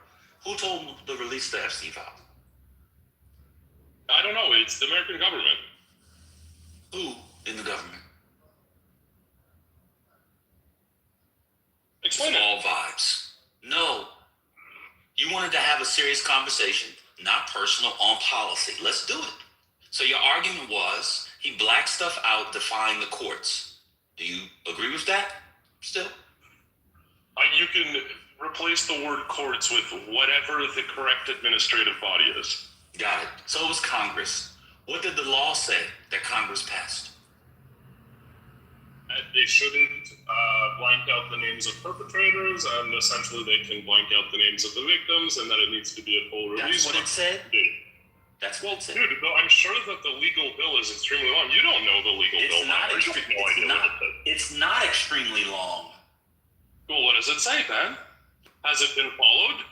Who told him to release the Epstein files? I don't know. It's the American government. Who in the government? Explain Small vibes. No. You wanted to have a serious conversation, not personal, on policy. Let's do it. So your argument was he blacked stuff out defying the courts. Do you agree with that still? You can replace the word courts with whatever the correct administrative body is. Got it. So it was Congress. What did the law say that Congress passed? They shouldn't blank out the names of perpetrators, and essentially they can blank out the names of the victims, and that it needs to be a full release. That's what it said? That's what it said. Dude, I'm sure that the legal bill is extremely long. You don't know the legal bill. It's not extremely long. Well, what does it say, then? Has it been followed?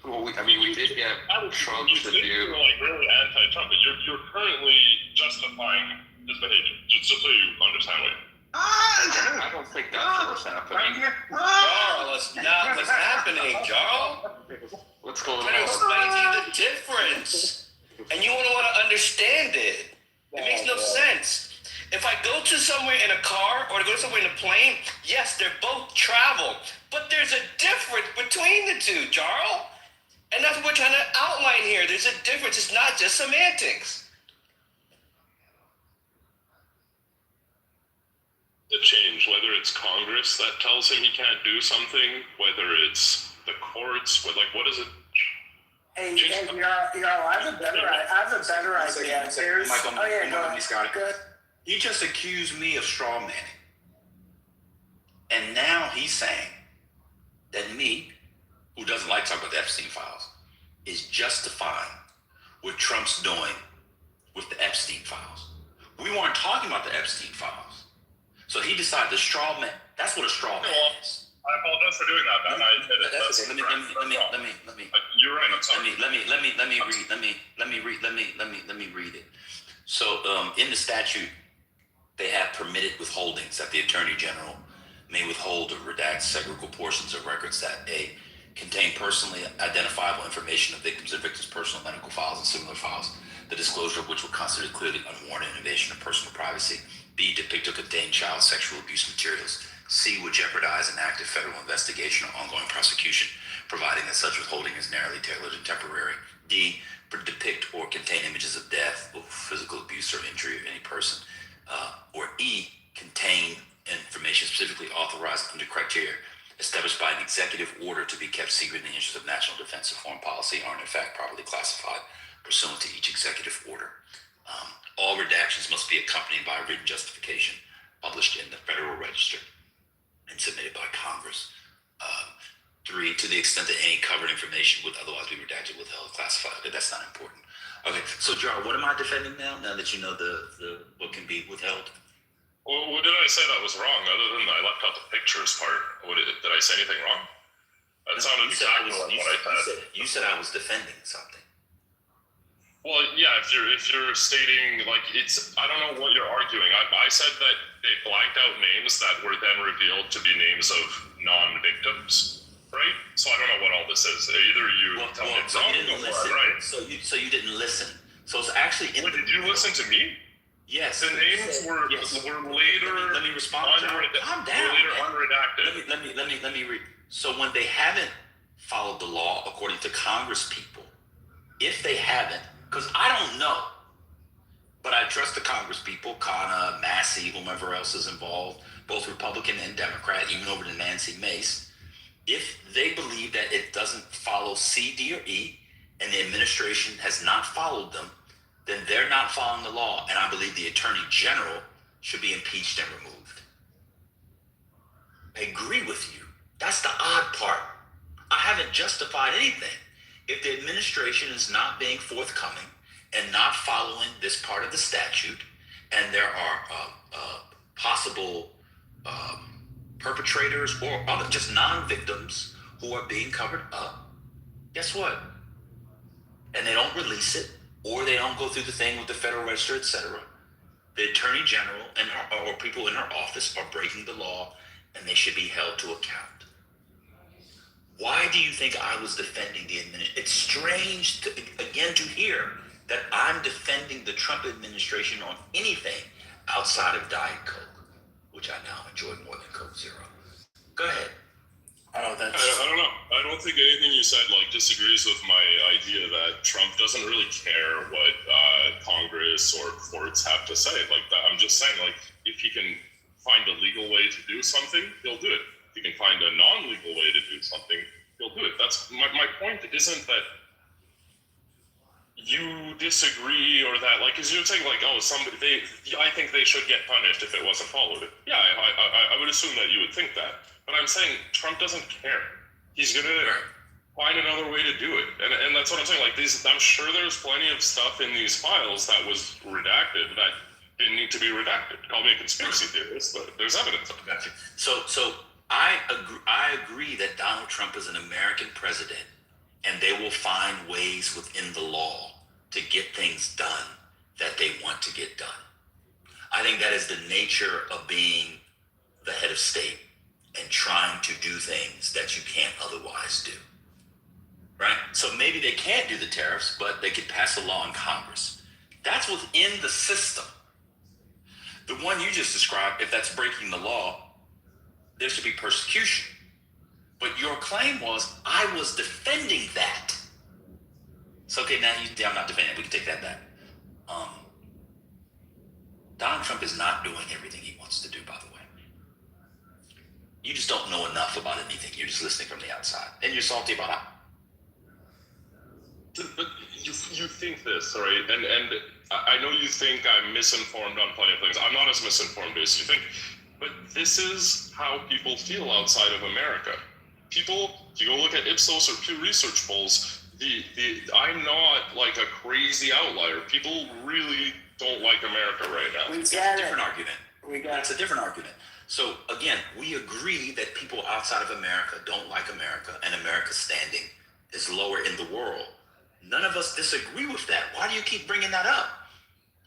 Well, we did get Trump to do. You're really anti-Trump, but you're currently justifying his behavior. Just so you understand what. I don't think that's what's happening. Jarl, that's what's happening, Jarl. What's going I'm on? explaining to you the difference, and you want to understand it. It makes no sense. If I go to somewhere in a car or I go somewhere in a plane, yes, they're both travel, but there's a difference between the two, Jarl. And that's what we're trying to outline here. There's a difference. It's not just semantics. The change, whether it's Congress that tells him he can't do something, whether it's the courts, what is it? Hey, y'all, I have a better idea. Michael, Go ahead. Scotty. Good. He just accused me of straw manning. And now he's saying that me, who doesn't like talking about the Epstein files, is justifying what Trump's doing with the Epstein files. We weren't talking about the Epstein files. So he decided to straw man. That's what a straw man is. I apologize for doing that, man. I admit it. Let me. You're right. I'm sorry. Let me read it. So in the statute, they have permitted withholdings that the Attorney General may withhold or redact segregable portions of records that A, contain personally identifiable information of victims and victims' personal medical files and similar files, the disclosure of which will constitute clearly unwarranted invasion of personal privacy. B, depict or contain child sexual abuse materials C, would jeopardize an active federal investigation or ongoing prosecution, providing that such withholding is narrowly tailored and temporary. D, depict or contain images of death, physical abuse, or injury of any person. Or E, contain information specifically authorized under criteria established by an executive order to be kept secret in the interest of national defense or foreign policy are in fact properly classified pursuant to each executive order. All redactions must be accompanied by a written justification published in the Federal Register and submitted by Congress. 3, to the extent that any covered information would otherwise be redacted, withheld, classified. Okay, that's not important. Okay, so Jar, what am I defending now that you know the what can be withheld? Well, what did I say that was wrong? Other than I left out the pictures part. Did I say anything wrong? That sounded exactly like what I said. You said I was defending something. Well, yeah. If you're stating like it's, I don't know what you're arguing. I said that they blanked out names that were then revealed to be names of non-victims, right? So I don't know what all this is. Either you tell me it's wrong, right? So you didn't listen. So it's actually. Did you listen to me? Yes. The names were later. Let me respond. Calm down. Later unredacted. Let me read. So when they haven't followed the law according to Congress people, if they haven't, because I don't know, but I trust the Congress people, Kana, Massey, whomever else is involved, both Republican and Democrat, even over to Nancy Mace, if they believe that it doesn't follow C, D, or E, and the administration has not followed them, then they're not following the law, and I believe the Attorney General should be impeached and removed. I agree with you. That's the odd part. I haven't justified anything. If the administration is not being forthcoming and not following this part of the statute, and there are possible perpetrators or other just non-victims who are being covered up, guess what? And they don't release it, or they don't go through the thing with the Federal Register, etc. The Attorney General or people in her office are breaking the law, and they should be held to account. Why do you think I was defending the administration? It's strange to hear that I'm defending the Trump administration on anything outside of Diet Coke, which I now enjoy more than Coke Zero. Go ahead. I don't know. I don't think anything you said disagrees with my idea that Trump doesn't really care what Congress or courts have to say. I'm just saying, if he can find a legal way to do something, he'll do it. If he can find a non-legal way to do something, he'll do it. That's my point. Isn't that you disagree or that because you're saying I think they should get punished if it wasn't followed. Yeah, I would assume that you would think that. But I'm saying Trump doesn't care. He's gonna find another way to do it, and that's what I'm saying. I'm sure there's plenty of stuff in these files that was redacted that didn't need to be redacted. Call me a conspiracy theorist, but there's evidence of it. Gotcha. So I agree that Donald Trump is an American president, and they will find ways within the law to get things done that they want to get done. I think that is the nature of being the head of state and trying to do things that you can't otherwise do, right? So maybe they can't do the tariffs, but they could pass a law in Congress. That's within the system. The one you just described, if that's breaking the law, there should be persecution. But your claim was, I was defending that. So, okay, now I'm not defending it. We can take that back. Donald Trump is not doing everything he wants to do, by the way. You just don't know enough about anything. You're just listening from the outside. And you're salty about it. But you think this, all right? And I know you think I'm misinformed on plenty of things. I'm not as misinformed as you think. But this is how people feel outside of America. People, if you go look at Ipsos or Pew Research polls, I'm not a crazy outlier. People really don't like America right now. It's a different argument. It's a different argument. So again, we agree that people outside of America don't like America, and America's standing is lower in the world. None of us disagree with that. Why do you keep bringing that up?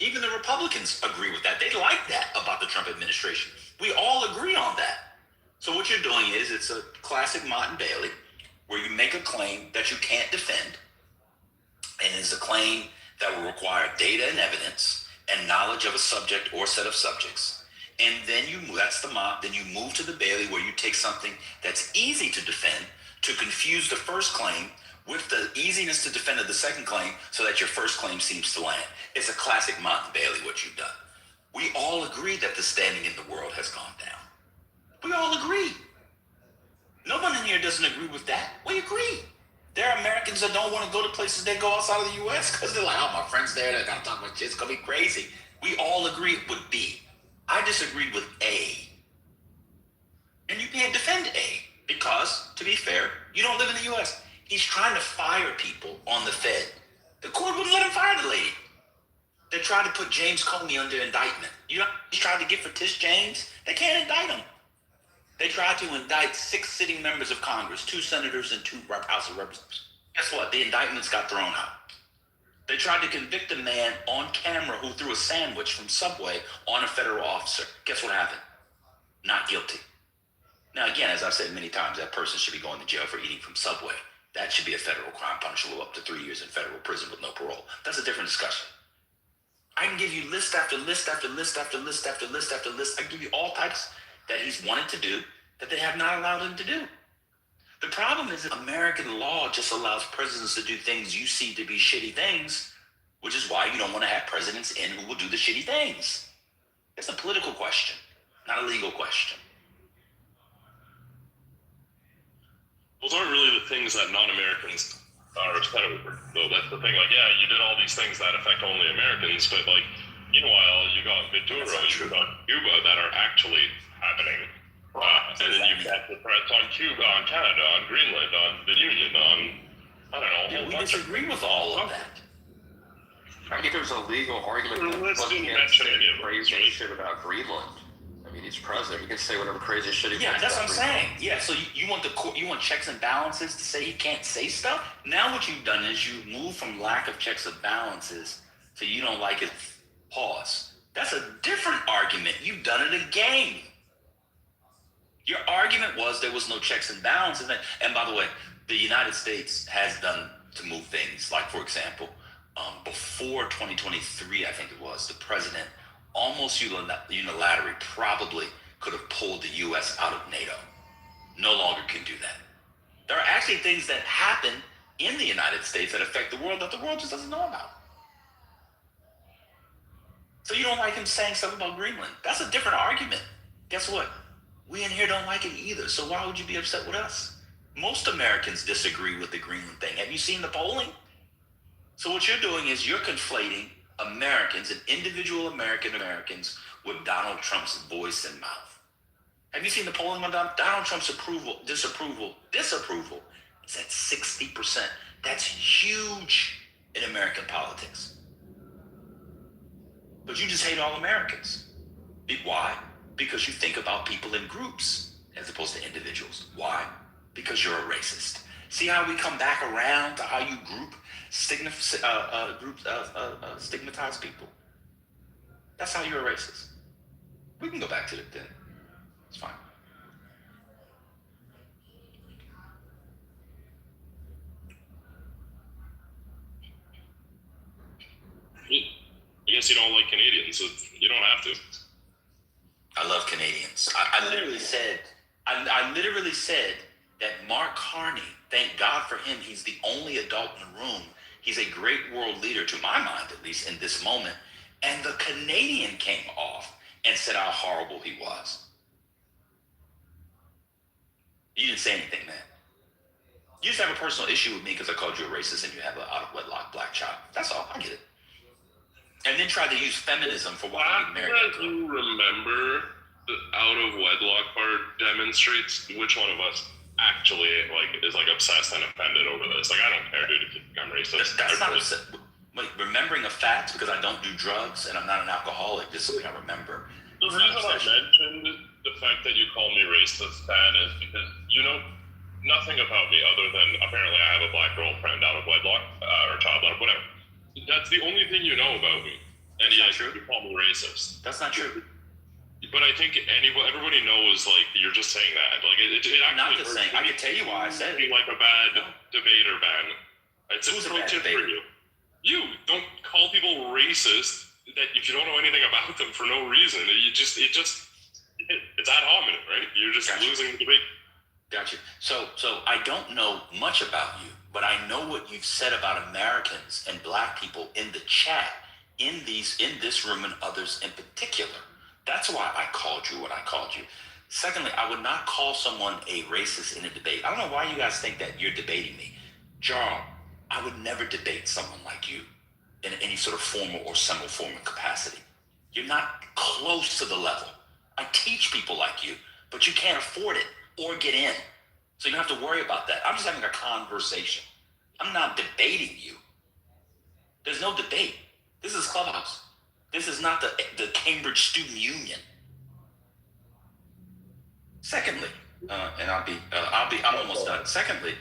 Even the Republicans agree with that. They like that about the Trump administration. We all agree on that. So what you're doing is it's a classic Mott and Bailey, where you make a claim that you can't defend, and it's a claim that will require data and evidence and knowledge of a subject or set of subjects. And then then you move to the Bailey where you take something that's easy to defend to confuse the first claim with the easiness to defend of the second claim so that your first claim seems to land. It's a classic Mont and Bailey, what you've done. We all agree that the standing in the world has gone down. We all agree. No one in here doesn't agree with that. We agree. There are Americans that don't want to go to places that go outside of the U.S. because they're like, oh, my friend's there. They got to talk about shit. It's going to be crazy. We all agreed with B. I disagreed with A. And you can't defend A because, to be fair, you don't live in the U.S. He's trying to fire people on the Fed. The court wouldn't let him fire the lady. They tried to put James Comey under indictment. You know, he's tried to get for Tish James. They can't indict him. They tried to indict 6 sitting members of Congress, 2 senators and 2 House of Representatives. Guess what? The indictments got thrown out. They tried to convict a man on camera who threw a sandwich from Subway on a federal officer. Guess what happened? Not guilty. Now, again, as I've said many times, that person should be going to jail for eating from Subway. That should be a federal crime punishable up to 3 years in federal prison with no parole. That's a different discussion. I can give you list after list after list after list after list after list. I can give you all types that he's wanted to do that they have not allowed him to do. The problem is that American law just allows presidents to do things you see to be shitty things, which is why you don't want to have presidents in who will do the shitty things. It's a political question, not a legal question. Those aren't really the things that non-Americans are upset over. So that's the thing. Like, yeah, you did all these things that affect only Americans, but like, meanwhile, you got Maduro, you got Cuba that are actually happening. And then you've got the threats on Cuba, on Canada, on Greenland, on the Union, on, I don't know. Yeah, we disagree with all of that. I think there's a legal argument Let's that didn't can't mention say any of crazy those, right? shit about Greenland. I mean, he's president. He can say whatever crazy shit he Yeah, wants. that's what I'm about saying. Yeah, so you want the court, you want checks and balances to say he can't say stuff? Now what you've done is you move from lack of checks and balances to you don't like it, pause. That's a different argument. You've done it again. Your argument was there was no checks and balances. And by the way, the United States has done to move things. Like, for example, before 2023, I think it was, the president almost unilaterally probably could have pulled the U.S. out of NATO. No longer can do that. There are actually things that happen in the United States that affect the world that the world just doesn't know about. So you don't like him saying stuff about Greenland. That's a different argument. Guess what? We in here don't like it either. So why would you be upset with us? Most Americans disagree with the Greenland thing. Have you seen the polling? So what you're doing is you're conflating Americans and individual Americans with Donald Trump's voice and mouth. Have you seen the polling on Donald Trump's disapproval is at 60%. That's huge in American politics. But you just hate all Americans. Why? Because you think about people in groups as opposed to individuals. Why? Because you're a racist. See how we come back around to how you stigmatize people? That's how you're a racist. We can go back to it then. It's fine. I guess you don't like Canadians, so you don't have to. I love Canadians. I literally said that Mark Carney, thank God for him, he's the only adult in the room. He's a great world leader, to my mind, at least in this moment. And the Canadian came off and said how horrible he was. You didn't say anything, man. You just have a personal issue with me because I called you a racist and you have an out-of-wedlock black child. That's all. I get it. And then try to use feminism for why you married a girl. You remember the out-of-wedlock part demonstrates which one of us actually is obsessed and offended over this. I don't care, dude, if you think I'm racist. That's not upset. Remembering a fact because I don't do drugs and I'm not an alcoholic. This is something I remember. The reason I mentioned the fact that you call me racist, Stan, is because you know nothing about me other than apparently I have a black girlfriend out of wedlock or childlike, whatever. That's the only thing you know about me. And yet you call me racist. That's not true. But I think everybody knows, you're just saying that. It I'm not just saying. I can tell you why I said it. Like a bad debater, Ben. It's a pro tip for you. You don't call people racist that if you don't know anything about them for no reason. It just It's ad hominem, right? You're just Gotcha. losing the debate. Gotcha. So I don't know much about you, but I know what you've said about Americans and black people in the chat, in this room and others in particular. That's why I called you what I called you. Secondly, I would not call someone a racist in a debate. I don't know why you guys think that you're debating me. Jarl, I would never debate someone like you in any sort of formal or semi-formal capacity. You're not close to the level. I teach people like you, but you can't afford it or get in. So you don't have to worry about that. I'm just having a conversation. I'm not debating you. There's no debate. This is Clubhouse. This is not the Cambridge Student Union. Secondly, and I'm almost done. Secondly,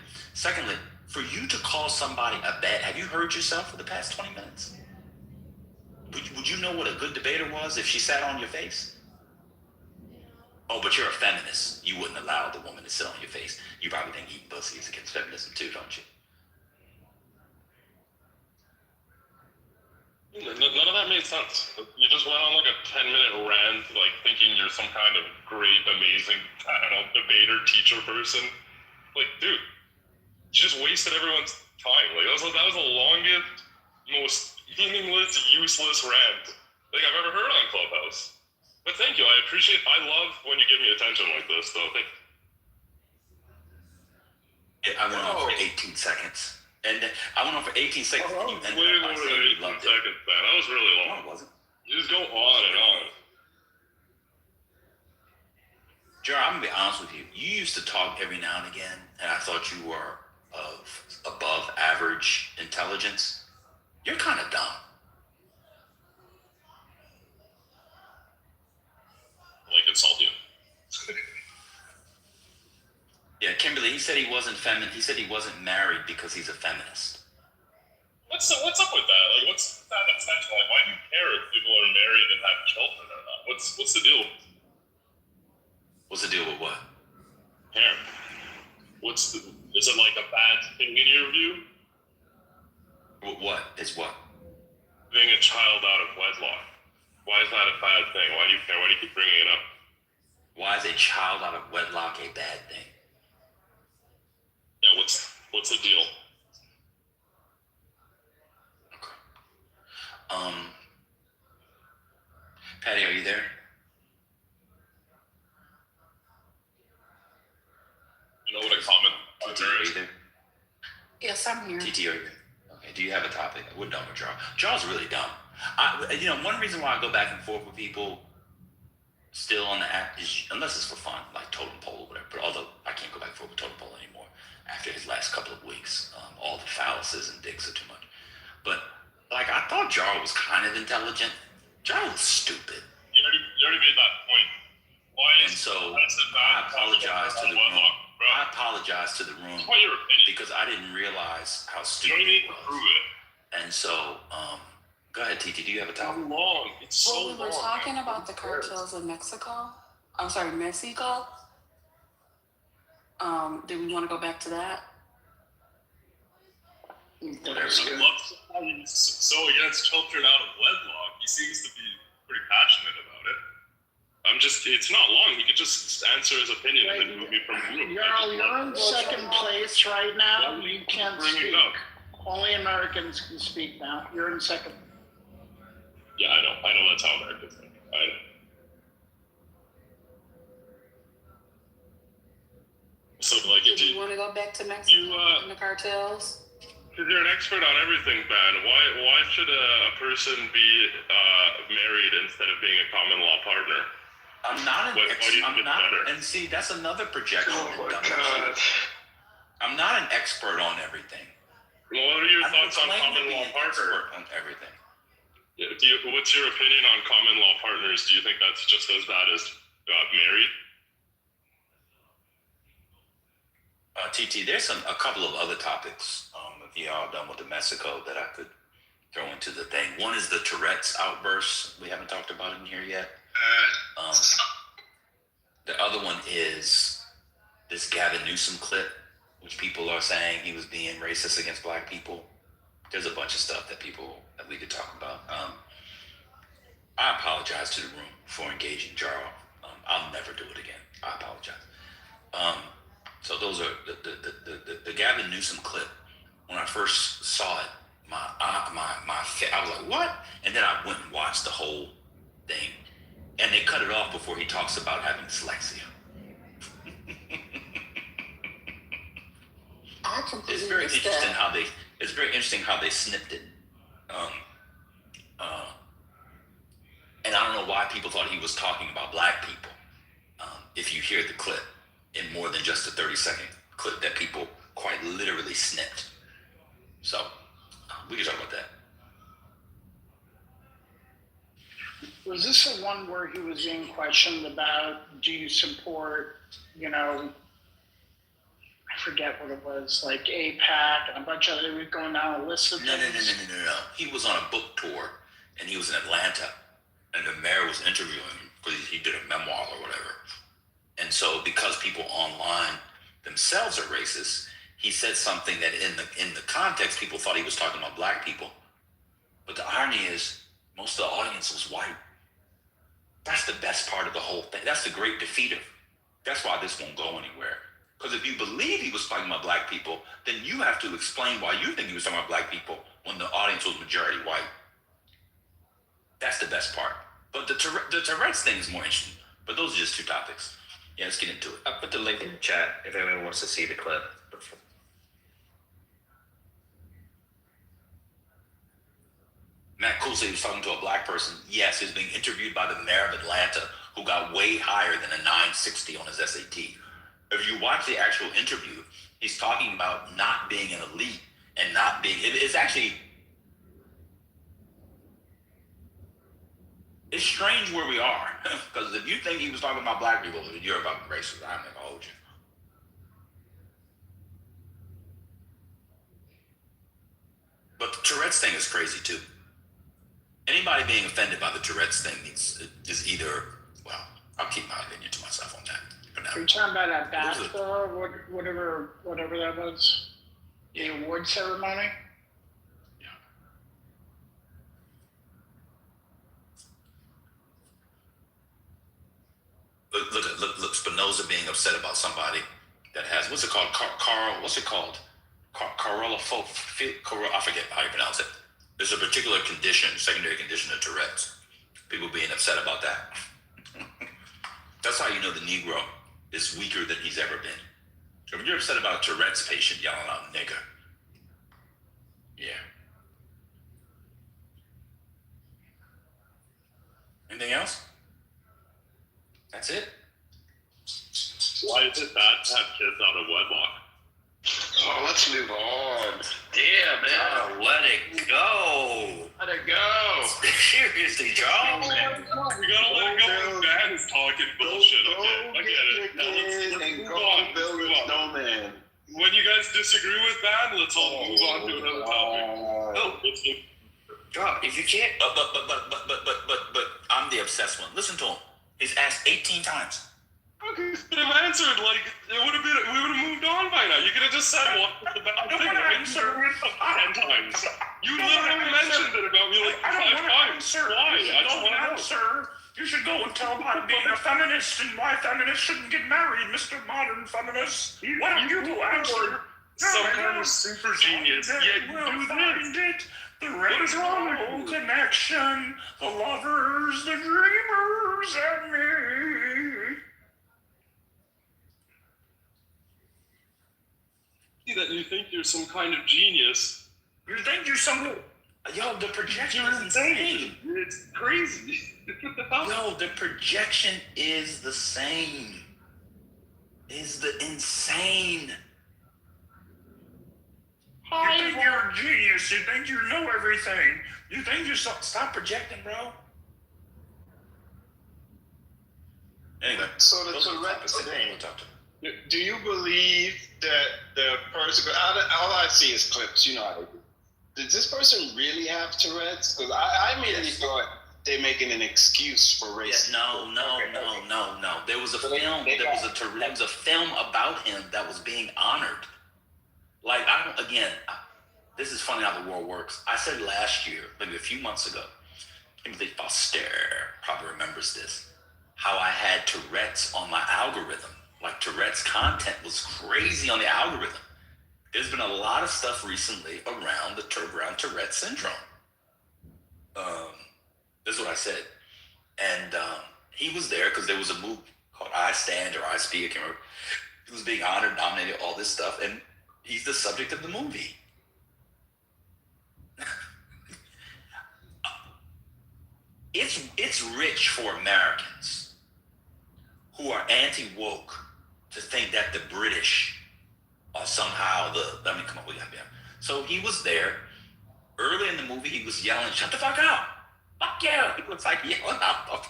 for you to call somebody a bad, have you heard yourself for the past 20 minutes? Would you know what a good debater was if she sat on your face? Oh, but you're a feminist. You wouldn't allow the woman to sit on your face. You probably think eating pussy is against feminism too, don't you? None of that made sense. You just went on like a 10-minute rant, like thinking you're some kind of great, amazing, I don't know, debater, teacher person. Like, dude, you just wasted everyone's time. Like, that was the longest, most meaningless, useless rant I think I've ever heard on Clubhouse. But thank you. I love when you give me attention like this, though. Thank you. I went on for 18 seconds. And I went on for 18 seconds. That was way more than 18 seconds, man. That was really long. No, it wasn't. You just go on and on. Jared, I'm going to be honest with you. You used to talk every now and again, and I thought you were of above average intelligence. You're kind of dumb. Like, insult you. Yeah, Kimberly, he said he wasn't he said he wasn't married because he's a feminist. What's up with that? Like, what's that essential? Like, why do you care if people are married and have children or not? What's the deal? What's the deal with what? Hair. Is it like a bad thing in your view? What is what? Being a child out of wedlock. Why is that a bad thing? Why do you care? Why do you keep bringing it up? Why is a child out of wedlock a bad thing? Yeah, what's the deal? Okay. Patty, are you there? You know what a common TT, are you there? Yes, I'm here. TT, are you there? Okay, do you have a topic? We're done with Jarl. Jarl's really dumb. One reason why I go back and forth with people still on the app is, unless it's for fun, like totem pole or whatever, but although I can't go back and forth with totem pole anymore after his last couple of weeks. All the phalluses and dicks are too much. But, like, I thought Jarl was kind of intelligent. Jarl was stupid. You already made that point. Why is I apologize to the room. I apologize to the room What's your opinion? because I didn't realize how You stupid don't need it to was. prove it. And so, go ahead, TT. Do you have a How topic? long? It's so Well, we were long. talking about the cartels in Mexico. I'm sorry, Mexico. Do we want to go back to that? Whatever. I love how he's so against children out of wedlock. He seems to be pretty passionate about it. It's not long. He could just answer his opinion and then move me from the room. You're in second place right now. You can't Bring it speak. up. Only Americans can speak now. You're in second. Yeah, I know that's how Americans think. I know. So, like, Do you want to go back to Mexico and the cartels? because you're an expert on everything, man. Why should a person be married instead of being a common law partner? I'm not an Why do you think it's better? and see, that's another projection. Oh my and God. I'm not an expert on everything. Well, what are your I don't thoughts on claim to common be law an partner? expert on everything. What's your opinion on common law partners? Do you think that's just as bad as married? TT, there's a couple of other topics, if y'all done with the Mexico, that I could throw into the thing. One is the Tourette's outburst. We haven't talked about it in here yet. The other one is this Gavin Newsom clip, which people are saying he was being racist against black people. There's a bunch of stuff that we could talk about. I apologize to the room for engaging Jarl. I'll never do it again. I apologize. So those are the Gavin Newsom clip. When I first saw it, I was like, what? And then I went and watched the whole thing, and they cut it off before he talks about having dyslexia. I completely It's very missed interesting that. how they. It's very interesting how they snipped it. And I don't know why people thought he was talking about black people. If you hear the clip in more than just a 30-second clip that people quite literally snipped. So we can talk about that. Was this the one where he was being questioned about, do you support, I forget what it was, like APAC and a bunch of it, was going down a list of No. things? No. He was on a book tour, and he was in Atlanta, and the mayor was interviewing him because he did a memoir or whatever. And so, because people online themselves are racist, he said something that in the context, people thought he was talking about black people. But the irony is, most of the audience was white. That's the best part of the whole thing. That's the great defeater. That's why this won't go anywhere. Because if you believe he was talking about black people, then you have to explain why you think he was talking about black people when the audience was majority white. That's the best part. But the Tourette's thing is more interesting. But those are just two topics. Yeah, let's get into it. I'll put the link in the chat if anyone wants to see the clip. Matt Cool said he was talking to a black person. Yes, he's being interviewed by the mayor of Atlanta, who got way higher than a 960 on his SAT. If you watch the actual interview, he's talking about not being an elite and not being. It's actually. It's strange where we are, because if you think he was talking about black people, you're about racist. I'm not gonna hold you. But the Tourette's thing is crazy too. Anybody being offended by the Tourette's thing is either, well, I'll keep my opinion to myself on that for now. Are you talking about that BAFTA or whatever that was? The award ceremony? Look, Spinoza being upset about somebody that has, what's it called? What's it called? I forget how you pronounce it. There's a particular condition, secondary condition of Tourette's. People being upset about that. That's how you know the Negro is weaker than he's ever been. So when you're upset about a Tourette's patient yelling out nigger, yeah. Anything else? That's it. Why is it bad to have kids out of wedlock? Oh, let's move on. Damn, man. Let it go. Let it go. Seriously, John. We gotta let it go when Ben is talking bullshit. Okay, I get it. Now let's move on. Build a snowman. When you guys disagree with Ben, let's all move on to another topic. No, John, if you can't. But I'm the obsessed one. Listen to him. He's asked 18 times. Okay, could have answered, like, we would have moved on by now. You could have just said what the bad thing. I answered 10 times. You literally mentioned it about me like 5 times. Why? I don't want to answer. You should go and tell about being a feminist and why feminists shouldn't get married, Mr. Modern Feminist. Why don't you answer? Some kind of super genius. Yeah, you do this. The rainbow connection, the lovers, the dreamers, and me. That you think you're some kind of genius. You think you're some... Yo, the projection is insane. It's crazy. Yo, the projection is the same. Is the insane. You think you're a genius. You think you know everything. You think you stop projecting, bro. Anyway, So the Tourette's thing. Do you believe that the person? All I see is clips. You know how they do. Does this person really have Tourette's? Because I immediately thought they're making an excuse for racism. No. There was a film. There was a film about him that was being honored. Like, this is funny how the world works. I said last year, maybe a few months ago, Timothy Foster probably remembers this, how I had Tourette's on my algorithm. Like Tourette's content was crazy on the algorithm. There's been a lot of stuff recently around around Tourette's syndrome. This is what I said. And he was there because there was a movie called I Stand or I Speak. I can't remember. He was being honored, nominated, all this stuff, and he's the subject of the movie. It's rich for Americans who are anti-woke to think that the British are somehow come on, we got to be honest. So he was there. Early in the movie, he was yelling, "Shut the fuck up! Fuck you!" He was like yelling out.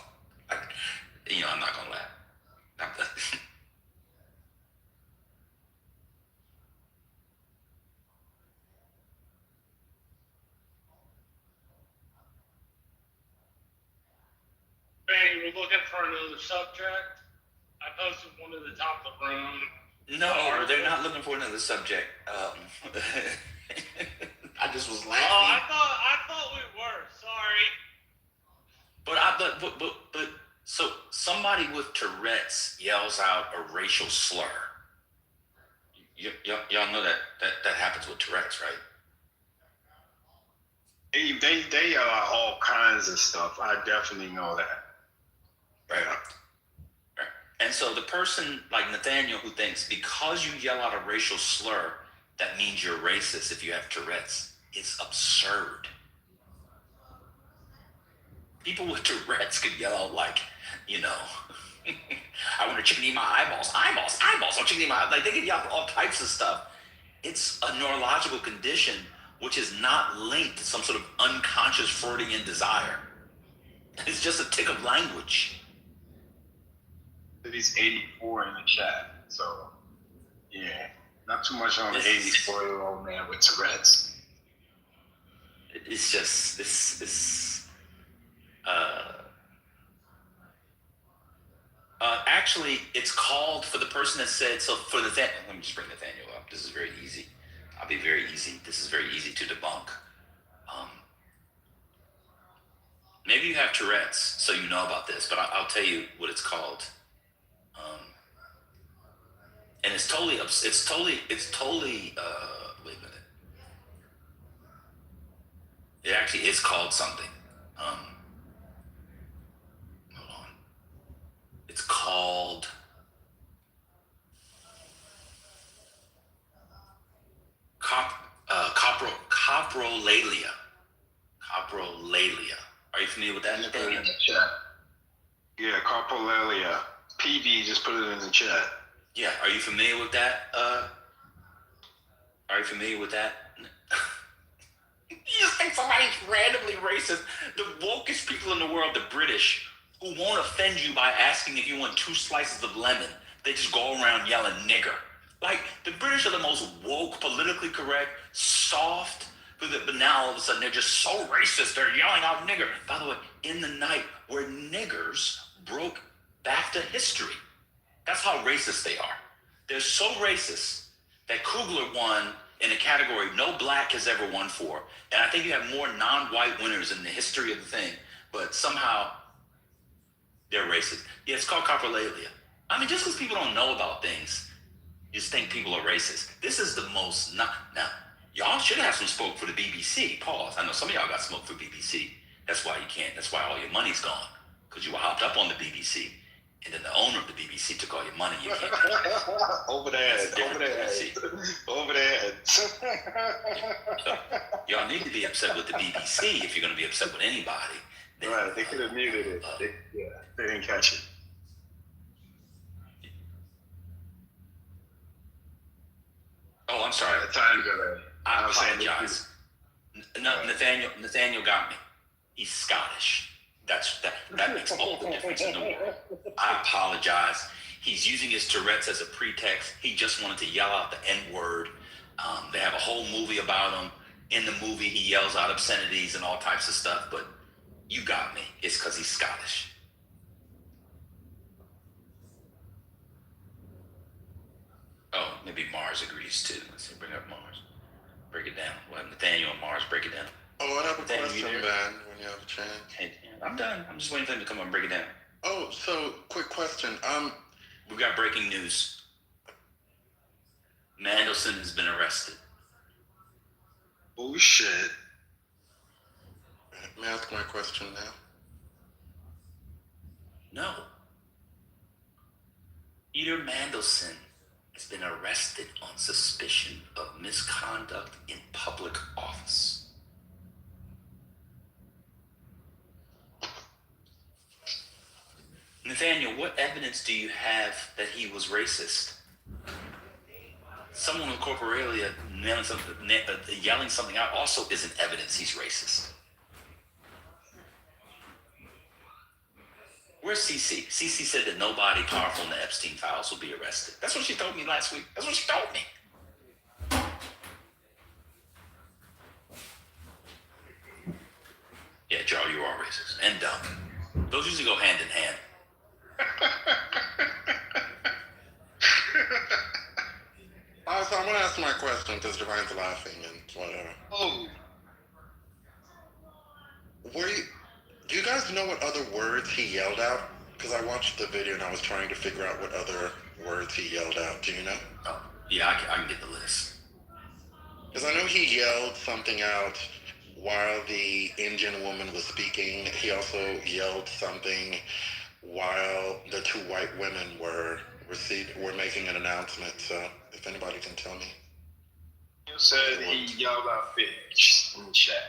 I'm not gonna laugh. Man, you were looking for another subject. I posted one at the top of the room. No, they're not looking for another subject. I just was laughing. Oh, I thought we were. Sorry. But so somebody with Tourette's yells out a racial slur. Y'all know that happens with Tourette's, right? They yell out all kinds of stuff. I definitely know that. Right. And so the person like Nathaniel who thinks because you yell out a racial slur, that means you're racist if you have Tourette's, it's absurd. People with Tourette's could yell out like, I want to chicken eat my eyeballs, I want chicken eat my eyeballs. Like they could yell out all types of stuff. It's a neurological condition which is not linked to some sort of unconscious Freudian desire. It's just a tick of language. He's 84 in the chat, so yeah, not too much on an 84-year-old man with Tourette's. It's just this. Actually, it's called for the person that said so. For let me just bring Nathaniel up. This is very easy. I'll be very easy. This is very easy to debunk. Maybe you have Tourette's, so you know about this, but I'll tell you what it's called. And it's totally, wait a minute. It actually is called something. Hold on. It's called coprolalia. Coprolalia. Are you familiar with that, Nathaniel? Yeah, coprolalia. PD just put it in the chat. Yeah, are you familiar with that? Are you familiar with that? You just think somebody's randomly racist. The wokest people in the world, the British, who won't offend you by asking if you want 2 slices of lemon. They just go around yelling nigger. Like, the British are the most woke, politically correct, soft, but now all of a sudden they're just so racist, they're yelling out nigger. By the way, in the night where niggers broke BAFTA history. That's how racist they are. They're so racist that Kugler won in a category no black has ever won for. And I think you have more non-white winners in the history of the thing, but somehow they're racist. Yeah, it's called coprolalia. I mean, just because people don't know about things, you just think people are racist. This is the most, now, y'all should have some smoke for the BBC. Pause. I know some of y'all got smoke for BBC. That's why you can't, that's why all your money's gone. Because you were hopped up on the BBC. And then the owner of the BBC took all your money. You can't. Over there. Y'all need to be upset with the BBC if you're going to be upset with anybody. Right, they could have muted it. They didn't catch it. Oh, I'm sorry. I apologize. Nathaniel got me. He's Scottish. That makes all the difference in the world. I apologize. He's using his Tourette's as a pretext. He just wanted to yell out the N-word. They have a whole movie about him. In the movie, he yells out obscenities and all types of stuff, but you got me. It's because he's Scottish. Oh, maybe Mars agrees too. Let's see, bring up Mars. Break it down. We'll have Nathaniel and Mars break it down. Oh, I have a Nathaniel, question, man, when you have a chance. Hey, I'm done. I'm just waiting for him to come up and break it down. Oh, so quick question. We got breaking news. Mandelson has been arrested. Bullshit. May I ask my question now? No. Peter Mandelson has been arrested on suspicion of misconduct in public office. Nathaniel, what evidence do you have that he was racist? Someone in corporelia yelling something out also isn't evidence he's racist. Where's CC? CC said that nobody powerful in the Epstein files will be arrested. That's what she told me last week. That's what she told me. Yeah, Joe, you are racist and dumb. Those usually go hand in hand. So I'm gonna ask my question because Divine's laughing and whatever. Oh, Do you guys know what other words he yelled out? Because I watched the video and I was trying to figure out what other words he yelled out. Do you know? Oh, yeah, I can get the list. Because I know he yelled something out while the Indian woman was speaking. He also yelled something while the two white women were making an announcement. So if anybody can tell me. you said he yelled out bitch in the chat.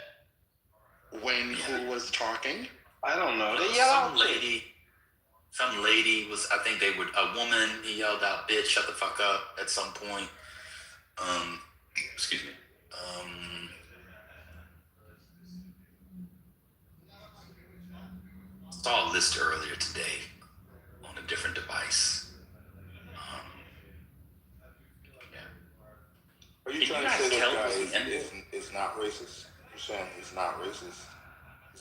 When who was talking? I don't know. They yelled Some lady was, I think they were, a woman, he yelled out, bitch, shut the fuck up at some point. Excuse me. Saw a list earlier today on a different device. Yeah. Are you Can trying you to guys say tell that what's the guy end? is not racist? You're saying he's not racist?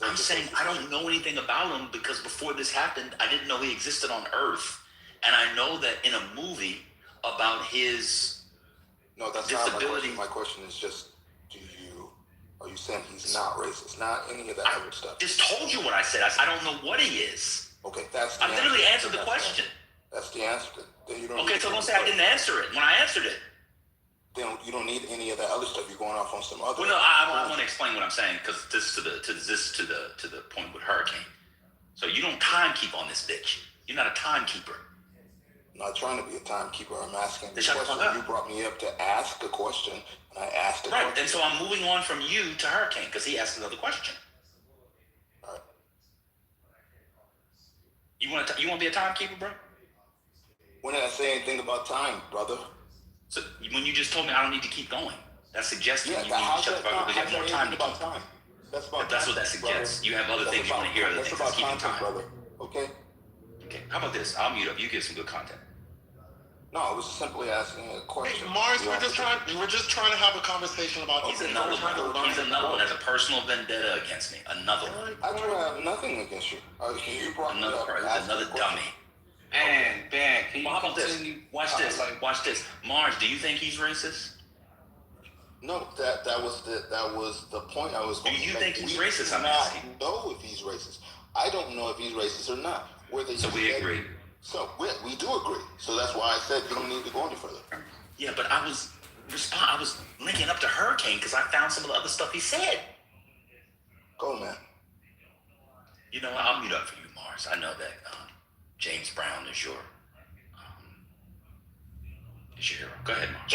I'm saying I don't know anything about him because before this happened, I didn't know he existed on Earth. And I know that in a movie about his No, that's disability. not my question. My question is just, are you saying he's not racist? Not any of that other stuff. Just told you what I said. I don't know what he is. Okay, that's the I answer. literally answered the question. That's the answer. Then you don't Okay, need so to don't say I didn't answer it when I answered it. Then you don't need any of that other stuff. You're going off on some other. Well, no, I want to explain what I'm saying because this to the point with Hurricane. So you don't timekeep on this bitch. You're not a timekeeper. I'm not trying to be a timekeeper. I'm asking the Shut the question. fuck up. You brought me up to ask a question, and I asked a Right, question. and so I'm moving on from you to Hurricane because he asked another question. All right. You want to be a timekeeper, bro? When did I say anything about time, brother? So when you just told me I don't need to keep going, that suggests you need to how's shut the fuck up because you have more time to about keep. time. That's about That's what that context, suggests. brother. You have other things you want to hear. Other That's things about that's keeping context, time. brother. Okay. Okay. How about this? I'll mute up. You give some good content. No, I was simply asking a question. Hey, Mars, we're just trying to have a conversation about. He's another one. He's another one. Has a personal vendetta against me. Another one. I don't have nothing against you. You brought me Another up. person. asking Another a question. dummy. Man, can you Well, how about this? continue? Watch this. Watch this. Mars, do you think he's racist? No, that was the point I was going to make. Do you think he's racist? I'm I asking. don't know if he's racist. I don't know if he's racist or not. So we agree. So we do agree. So that's why I said you don't need to go any further. Yeah, but I was linking up to Hurricane because I found some of the other stuff he said. Go, man. You know what? I'll mute up for you, Mars. I know that James Brown is your hero. Go ahead, Mars.